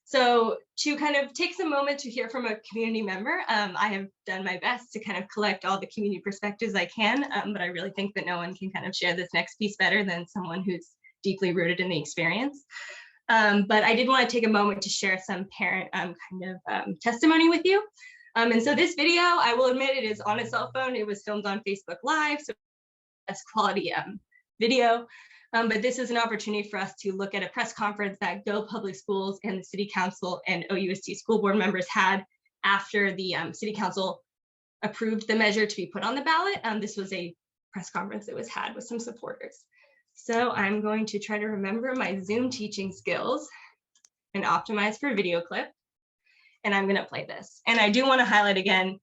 so to kind of take some moment to hear from a community member, I have done my best to kind of collect all the community perspectives I can, but I really think that no one can kind of share this next piece better than someone who's deeply rooted in the experience. But I did want to take a moment to share some parent testimony with you. And so this video, I will admit, it is on a cell phone. It was filmed on Facebook Live, so best quality video. But this is an opportunity for us to look at a press conference that Go Public Schools and the City Council and OUSD school board members had after the City Council approved the measure to be put on the ballot. This was a press conference that was had with some supporters. So I'm going to try to remember my Zoom teaching skills and optimize for video clip. And I'm going to play this. And I do want to highlight again,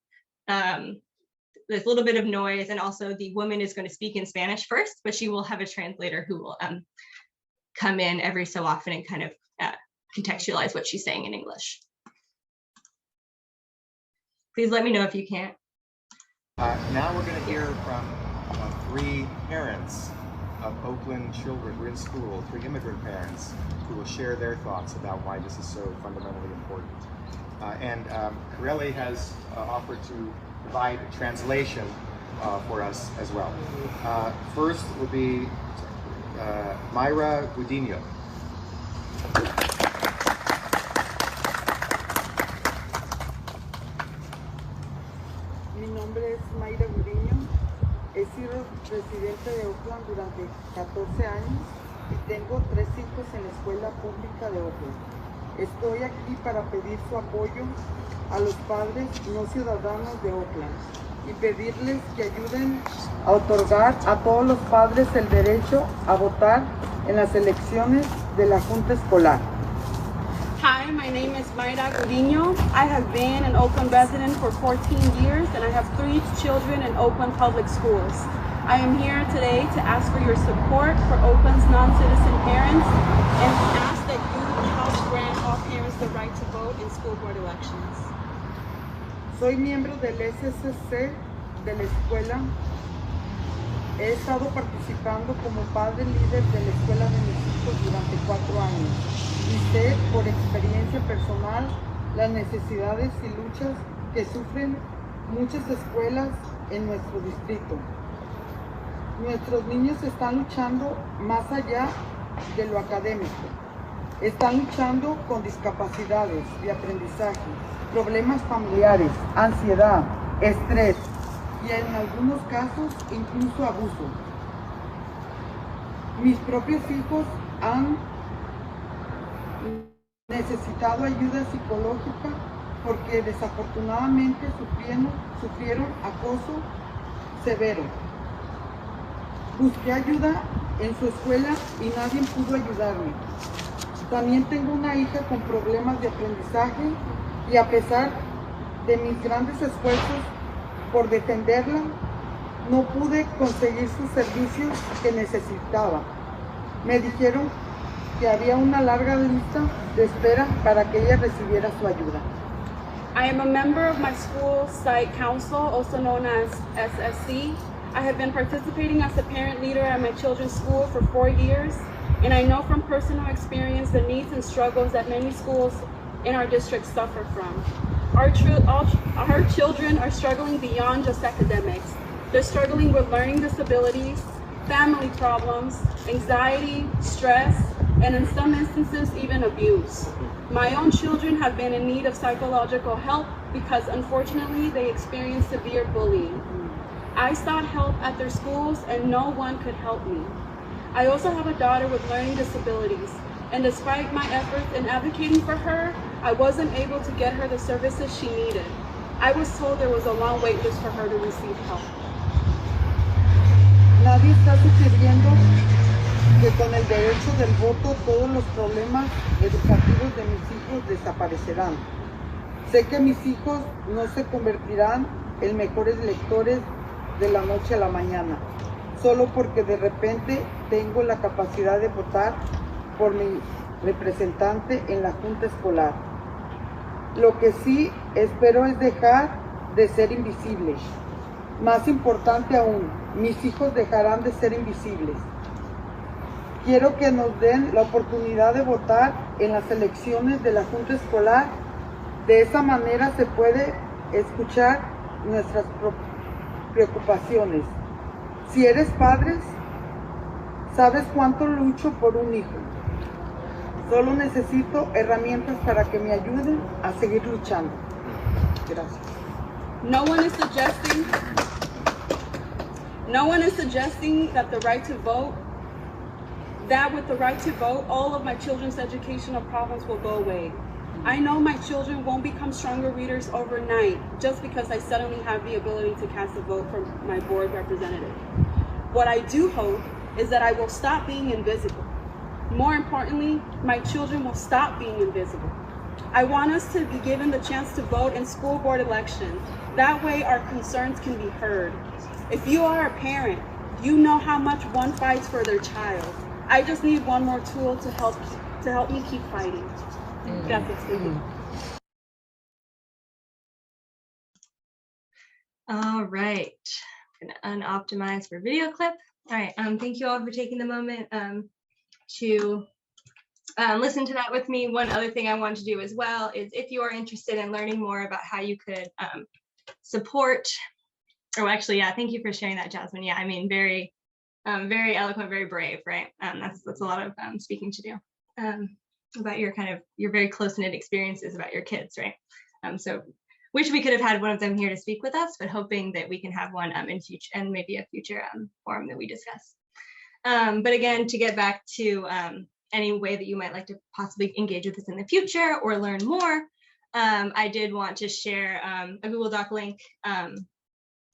there's a little bit of noise, and also the woman is going to speak in Spanish first, but she will have a translator who will come in every so often and kind of contextualize what she's saying in English. Please let me know if you can't. Now we're going to hear from 3 parents of Oakland children who are in school, 3 immigrant parents who will share their thoughts about why this is so fundamentally important. And Corelli has offered to provide a translation for us as well. First will be Mayra Gudino. Mi nombre es Mayra Gudino. He sido residente de Oakland durante 14 años y tengo 3 hijos en la escuela pública de Oakland. Estoy aquí para pedir su apoyo a los padres no ciudadanos de Oakland y pedirles que ayuden a otorgar a todos los padres el derecho a votar en las elecciones de la Junta Escolar. Hi, my name is Mayra Gudino. I have been an Oakland resident for 14 years and I have 3 children in Oakland Public Schools. I am here today to ask for your support for Oakland's non-citizen parents and to ask that you help grant all parents the right to vote in school board elections. Soy miembro del SSC de la escuela. He estado participando como padre líder de la escuela de mis hijos durante 4 años y sé por experiencia personal las necesidades y luchas que sufren muchas escuelas en nuestro distrito. Nuestros niños están luchando más allá de lo académico. Están luchando con discapacidades de aprendizaje, problemas familiares, ansiedad, estrés y en algunos casos incluso abuso. Mis propios hijos han necesitado ayuda psicológica porque desafortunadamente sufrieron acoso severo. Busqué ayuda en su escuela y nadie pudo ayudarme. También tengo una hija con problemas de aprendizaje y a pesar de mis grandes esfuerzos por defenderla, no pude conseguir sus servicios que necesitaba. Me dijeron que había una larga lista de espera para que ella recibiera su ayuda. I am a member of my school site council, also known as SSC. I have been participating as a parent leader at my children's school for 4 years, and I know from personal experience the needs and struggles that many schools in our district suffer from. Our children are struggling beyond just academics. They're struggling with learning disabilities, family problems, anxiety, stress, and in some instances, even abuse. My own children have been in need of psychological help because unfortunately they experience severe bullying. I sought help at their schools and no one could help me. I also have a daughter with learning disabilities, and despite my efforts in advocating for her, I wasn't able to get her the services she needed. I was told there was a long wait list for her to receive help. Nadie está sugiriendo que con el derecho del voto todos los problemas educativos de mis hijos desaparecerán. Sé que mis hijos no se convertirán en mejores lectores de la noche a la mañana, solo porque de repente tengo la capacidad de votar por mi representante en la Junta Escolar. Lo que sí espero es dejar de ser invisible. Más importante aún, mis hijos dejarán de ser invisibles. Quiero que nos den la oportunidad de votar en las elecciones de la Junta Escolar. De esa manera se puede escuchar nuestras preocupaciones. Si eres padre, Sabes cuánto lucho por un hijo. Solo necesito herramientas para que me ayuden a seguir luchando. Gracias. No one is suggesting that the right to vote, that with the right to vote, all of my children's educational problems will go away. I know my children won't become stronger readers overnight just because I suddenly have the ability to cast a vote for my board representative. What I do hope is that I will stop being invisible. More importantly, my children will stop being invisible. I want us to be given the chance to vote in school board elections. That way our concerns can be heard. If you are a parent, you know how much one fights for their child. I just need one more tool to help me keep fighting. Gracias. All right, I'm gonna unoptimize for video clip. All right, thank you all for taking the moment to listen to that with me. One other thing I want to do as well is if you are interested in learning more about how you could support, or actually, yeah, thank you for sharing that, Jasmine. Yeah, I mean, very eloquent, very brave, right? That's a lot of speaking to do about your very close-knit experiences about your kids, right? So wish we could have had one of them here to speak with us, but hoping that we can have one in future, and maybe a future forum that we discuss. But again, to get back to any way that you might like to possibly engage with us in the future or learn more, I did want to share a Google Doc link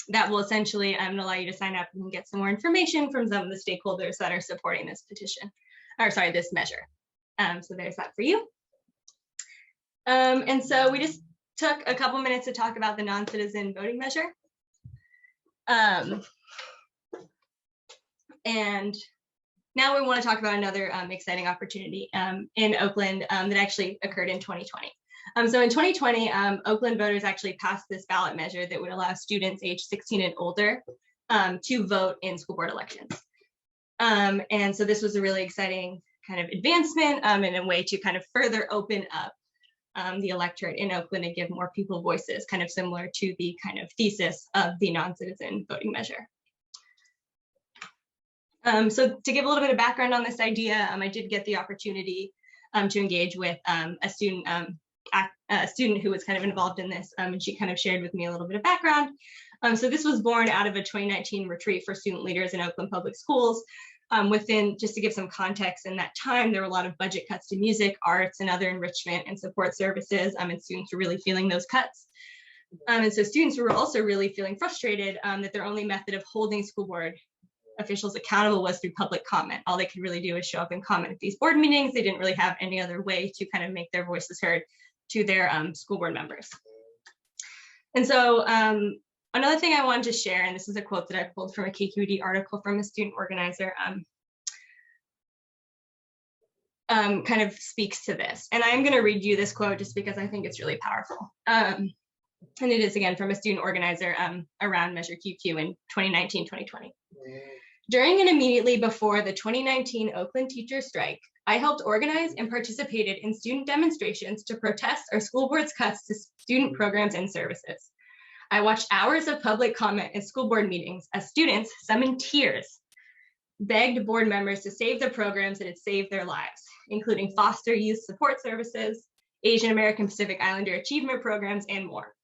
that will essentially allow you to sign up and get some more information from some of the stakeholders that are supporting this petition, or sorry, this measure. So there's that for you. And so we just took a couple minutes to talk about the non-citizen voting measure. And now we want to talk about another exciting opportunity in Oakland that actually occurred in 2020. So in 2020, Oakland voters actually passed this ballot measure that would allow students aged 16 and older to vote in school board elections. And so this was a really exciting kind of advancement and a way to kind of further open up the electorate in Oakland and give more people voices, kind of similar to the kind of thesis of the non-citizen voting measure. So to give a little bit of background on this idea, I did get the opportunity to engage with a student who was kind of involved in this, and she kind of shared with me a little bit of background. So this was born out of a 2019 retreat for student leaders in Oakland Public Schools. Just to give some context, in that time, there were a lot of budget cuts to music, arts, and other enrichment and support services, and students were really feeling those cuts. And so students were also really feeling frustrated that their only method of holding school board officials accountable was through public comment. All they could really do is show up and comment at these board meetings. They didn't really have any other way to kind of make their voices heard to their school board members. And so another thing I wanted to share, and this is a quote that I pulled from a KQED article from a student organizer, kind of speaks to this. And I'm going to read you this quote just because I think it's really powerful. And it is, again, from a student organizer around Measure QQ in 2019-2020. During and immediately before the 2019 Oakland teacher strike, I helped organize and participated in student demonstrations to protest our school board's cuts to student programs and services. I watched hours of public comment in school board meetings as students, some in tears, begged board members to save the programs that had saved their lives, including foster youth support services, Asian American Pacific Islander achievement programs, and more.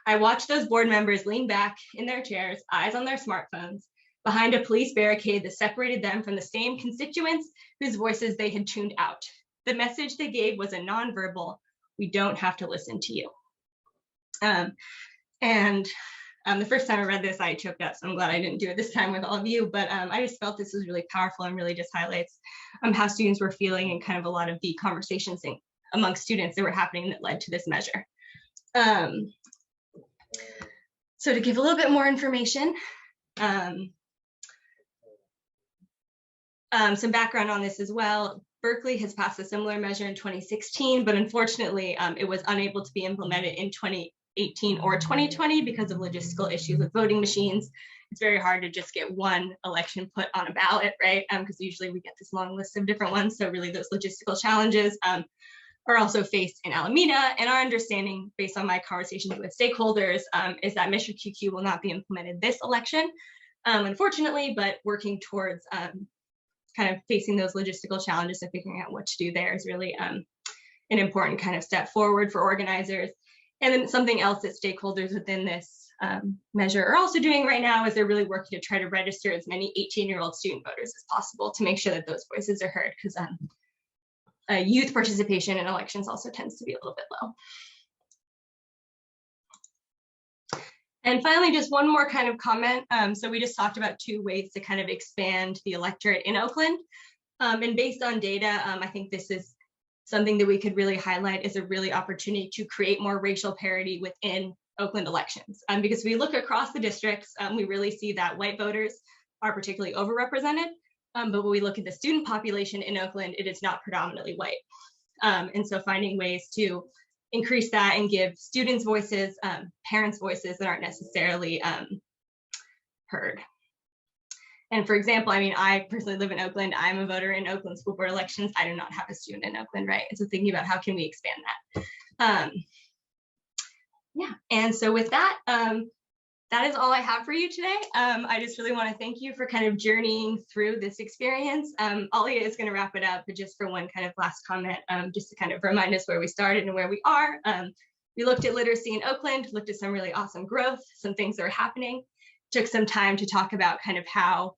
I watched those board members lean back in their chairs, eyes on their smartphones, behind a police barricade that separated them from the same constituents whose voices they had tuned out. The message they gave was a nonverbal, "We don't have to listen to you." The first time I read this, I choked up, so I'm glad I didn't do it this time with all of you, but I just felt this was really powerful and really just highlights how students were feeling and kind of a lot of the conversations among students that were happening that led to this measure. So to give a little bit more information, some background on this as well. Berkeley has passed a similar measure in 2016, but unfortunately, it was unable to be implemented in 2018 or 2020 because of logistical issues with voting machines. It's very hard to just get one election put on a ballot, right? Because usually we get this long list of different ones. So really those logistical challenges are also faced in Alameda. And our understanding, based on my conversations with stakeholders, is that Measure QQ will not be implemented this election, unfortunately, but working towards kind of facing those logistical challenges and figuring out what to do there is really an important kind of step forward for organizers. And then something else that stakeholders within this measure are also doing right now is they're really working to try to register as many 18-year-old student voters as possible to make sure that those voices are heard, because youth participation in elections also tends to be a little bit low. And finally, just one more kind of comment. So we just talked about 2 ways to kind of expand the electorate in Oakland. And based on data, I think this is something that we could really highlight as a really opportunity to create more racial parity within Oakland elections. Because we look across the districts, we really see that white voters are particularly overrepresented. But when we look at the student population in Oakland, it is not predominantly white. And so finding ways to increase that and give students voices, parents voices that aren't necessarily heard. And for example, I mean, I personally live in Oakland. I'm a voter in Oakland School Board Elections. I do not have a student in Oakland, right? And so thinking about how can we expand that? Yeah, and so with that, that is all I have for you today. I just really want to thank you for kind of journeying through this experience. Alia is going to wrap it up, but just for one kind of last comment, just to kind of remind us where we started and where we are. We looked at literacy in Oakland, looked at some really awesome growth, some things that are happening, took some time to talk about kind of how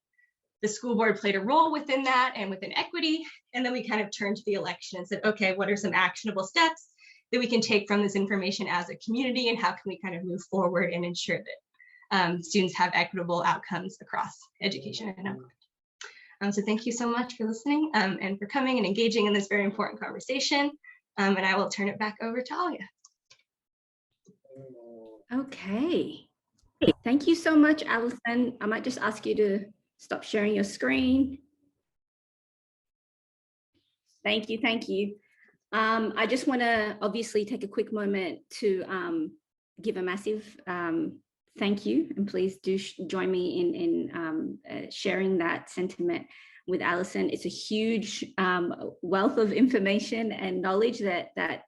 the school board played a role within that and within equity. And then we kind of turned to the election and said, okay, what are some actionable steps that we can take from this information as a community, and how can we kind of move forward and ensure that students have equitable outcomes across education in Oakland. So thank you so much for listening and for coming and engaging in this very important conversation. And I will turn it back over to Alia. Okay. Thank you so much, Alison. I might just ask you to stop sharing your screen. Thank you. Thank you. I just want to obviously take a quick moment to give a massive thank you, and please do join me in sharing that sentiment with Alison. It's a huge wealth of information and knowledge that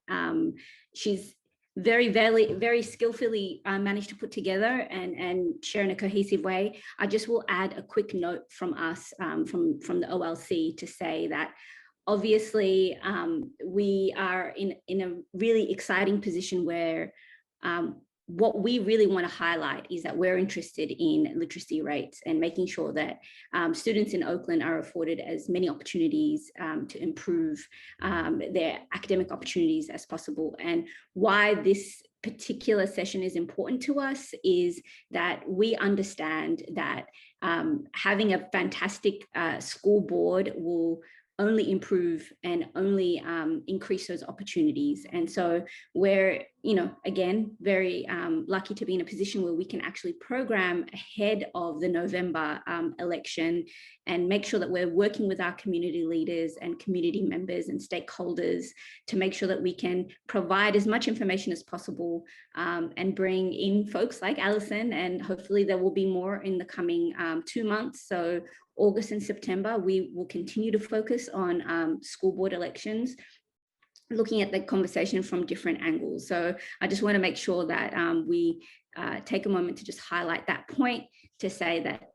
she's very skillfully managed to put together and share in a cohesive way. I just will add a quick note from us, from the OLC, to say that obviously we are in a really exciting position where what we really want to highlight is that we're interested in literacy rates and making sure that students in Oakland are afforded as many opportunities to improve their academic opportunities as possible. And why this particular session is important to us is that we understand that having a fantastic school board will only improve and only increase those opportunities. And so we're, again, very lucky to be in a position where we can actually program ahead of the November election and make sure that we're working with our community leaders and community members and stakeholders to make sure that we can provide as much information as possible and bring in folks like Alison, and hopefully there will be more in the coming 2 months. So August and September, we will continue to focus on school board elections, looking at the conversation from different angles. So I just want to make sure that we take a moment to just highlight that point, to say that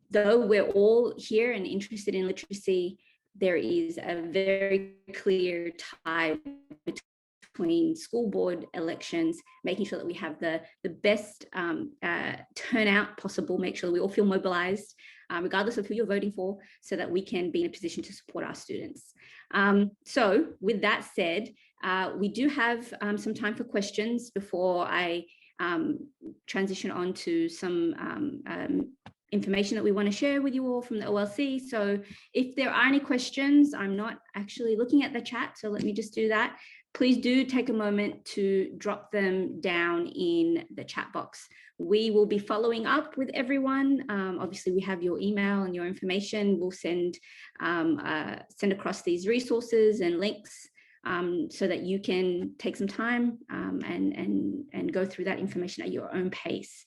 though we're all here and interested in literacy, there is a very clear tie between school board elections, making sure that we have the best turnout possible, make sure that we all feel mobilized, regardless of who you're voting for, so that we can be in a position to support our students. So with that said, we do have some time for questions before I transition on to some information that we want to share with you all from the OLC. So if there are any questions, I'm not actually looking at the chat, so let me just do that. Please do take a moment to drop them down in the chat box. We will be following up with everyone. Obviously, we have your email and your information. We'll send across these resources and links so that you can take some time and go through that information at your own pace.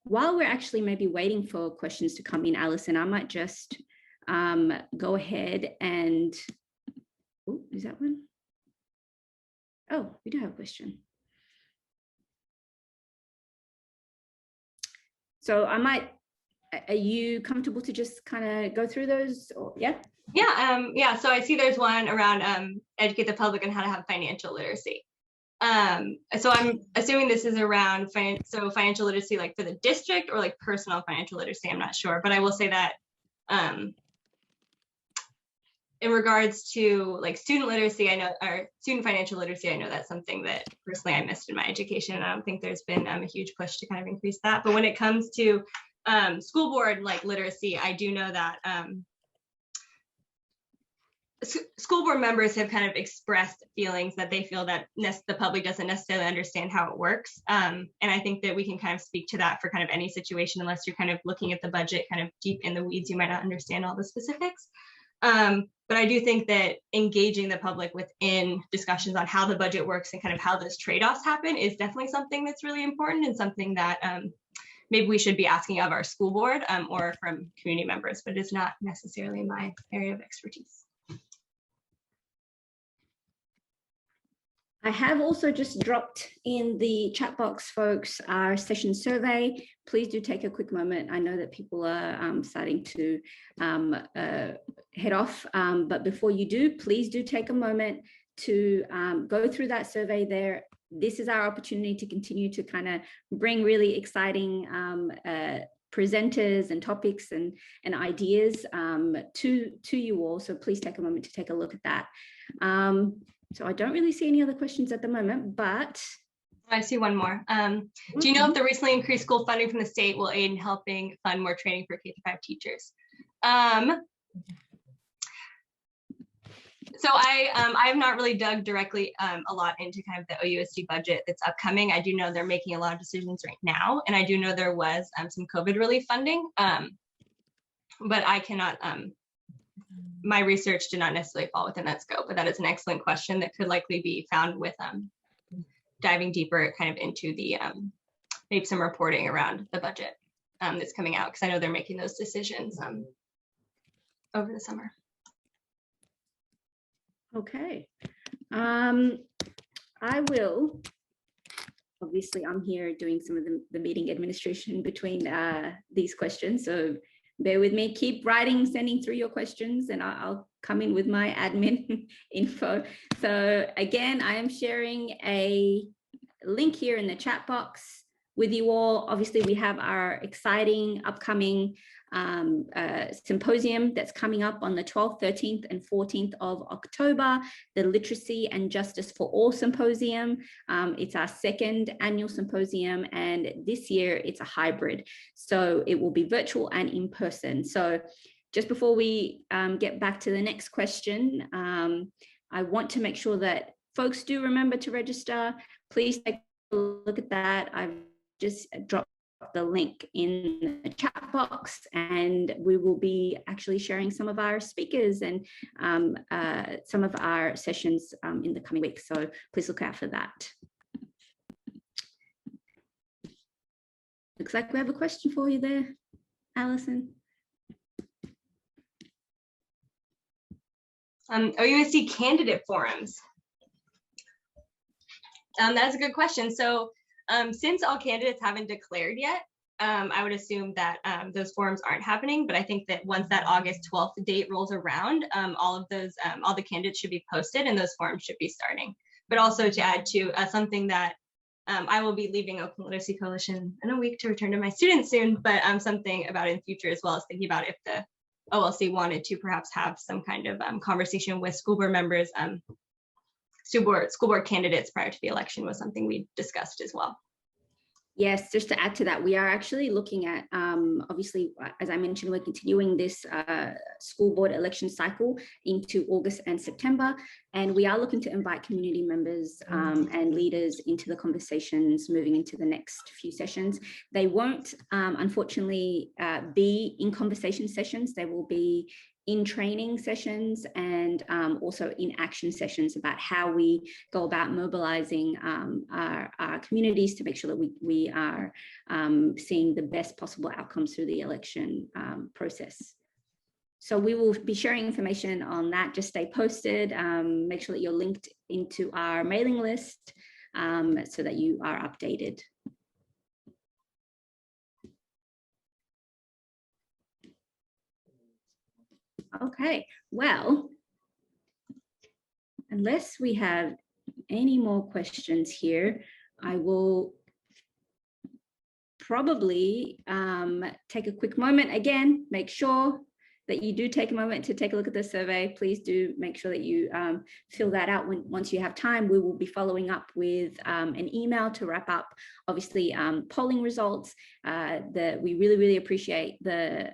While we're actually maybe waiting for questions to come in, Alison, I might just go ahead and, oh, is that one? Oh, we do have a question. So I might are you comfortable to just kind of go through those? Or, yeah. Yeah. So I see there's one around educate the public on how to have financial literacy. So I'm assuming this is around financial literacy, like for the district, or like personal financial literacy. I'm not sure, but I will say that in regards to like student literacy, I know, or student financial literacy, I know that's something that personally I missed in my education. And I don't think there's been a huge push to kind of increase that. But when it comes to school board like literacy, I do know that school board members have kind of expressed feelings that they feel that the public doesn't necessarily understand how it works. And I think that we can kind of speak to that for kind of any situation, unless you're kind of looking at the budget kind of deep in the weeds, you might not understand all the specifics. But I do think that engaging the public within discussions on how the budget works and kind of how those trade-offs happen is definitely something that's really important, and something that maybe we should be asking of our school board or from community members, but it's not necessarily my area of expertise. I have also just dropped in the chat box, folks, our session survey. Please do take a quick moment. I know that people are starting to head off, but before you do, please do take a moment to go through that survey there. This is our opportunity to continue to kind of bring really exciting presenters and topics and ideas to you all. So please take a moment to take a look at that. So I don't really see any other questions at the moment, but I see one more. Do you know if the recently increased school funding from the state will aid in helping fund more training for K-5 teachers? So I have not really dug directly a lot into kind of the OUSD budget that's upcoming. I do know they're making a lot of decisions right now, and I do know there was some COVID relief funding, but I cannot. My research did not necessarily fall within that scope, but that is an excellent question that could likely be found with diving deeper kind of into the maybe some reporting around the budget that's coming out, because I know they're making those decisions over the summer. Okay. I will, obviously I'm here doing some of the meeting administration between these questions, so bear with me, keep writing, sending through your questions, and I'll come in with my admin info. So again, I am sharing a link here in the chat box with you all. Obviously, we have our exciting upcoming symposium that's coming up on the 12th, 13th, and 14th of October, the Literacy and Justice for All Symposium. It's our second annual symposium, and this year it's a hybrid. So it will be virtual and in person. So just before we get back to the next question, I want to make sure that folks do remember to register. Please take a look at that. I've just dropped the link in the chat box, and we will be actually sharing some of our speakers and some of our sessions in the coming weeks. So please look out for that. Looks like we have a question for you there, Alison. OUSD candidate forums. That's a good question. So since all candidates haven't declared yet, I would assume that those forums aren't happening, but I think that once that August 12th date rolls around, all of those, all the candidates should be posted and those forums should be starting. But also to add to something that I will be leaving Oakland Literacy Coalition in a week to return to my students soon, but something about in future as well as thinking about if the OLC wanted to perhaps have some kind of conversation with school board members, school board candidates prior to the election was something we discussed as well. Yes, just to add to that, we are actually looking at, obviously, as I mentioned, we're continuing this school board election cycle into August and September, and we are looking to invite community members and leaders into the conversations moving into the next few sessions. They won't, unfortunately, be in conversation sessions. They will be in training sessions and also in action sessions about how we go about mobilizing our communities to make sure that we are seeing the best possible outcomes through the election process. So we will be sharing information on that. Just stay posted, make sure that you're linked into our mailing list so that you are updated. Okay, well, unless we have any more questions here, I will probably take a quick moment again, make sure that you do take a moment to take a look at the survey. Please do make sure that you fill that out once you have time. We will be following up with an email to wrap up, obviously, polling results. We really appreciate the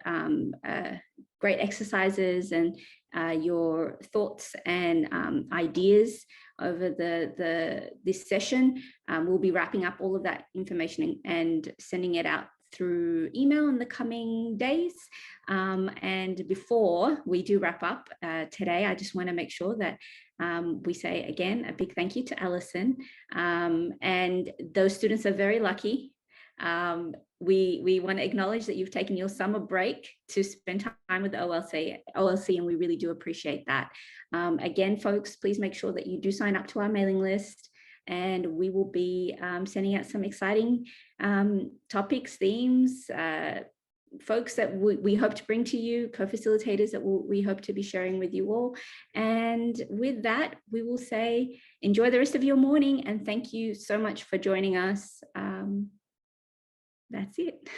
great exercises and your thoughts and ideas over this session. We'll be wrapping up all of that information and sending it out through email in the coming days. And before we do wrap up today, I just want to make sure that we say again a big thank you to Alison. And those students are very lucky. We want to acknowledge that you've taken your summer break to spend time with the OLC, and we really do appreciate that. Again, folks, please make sure that you do sign up to our mailing list, and we will be sending out some exciting topics, themes, folks that we hope to bring to you, co-facilitators that we hope to be sharing with you all. And with that, we will say enjoy the rest of your morning, and thank you so much for joining us. That's it.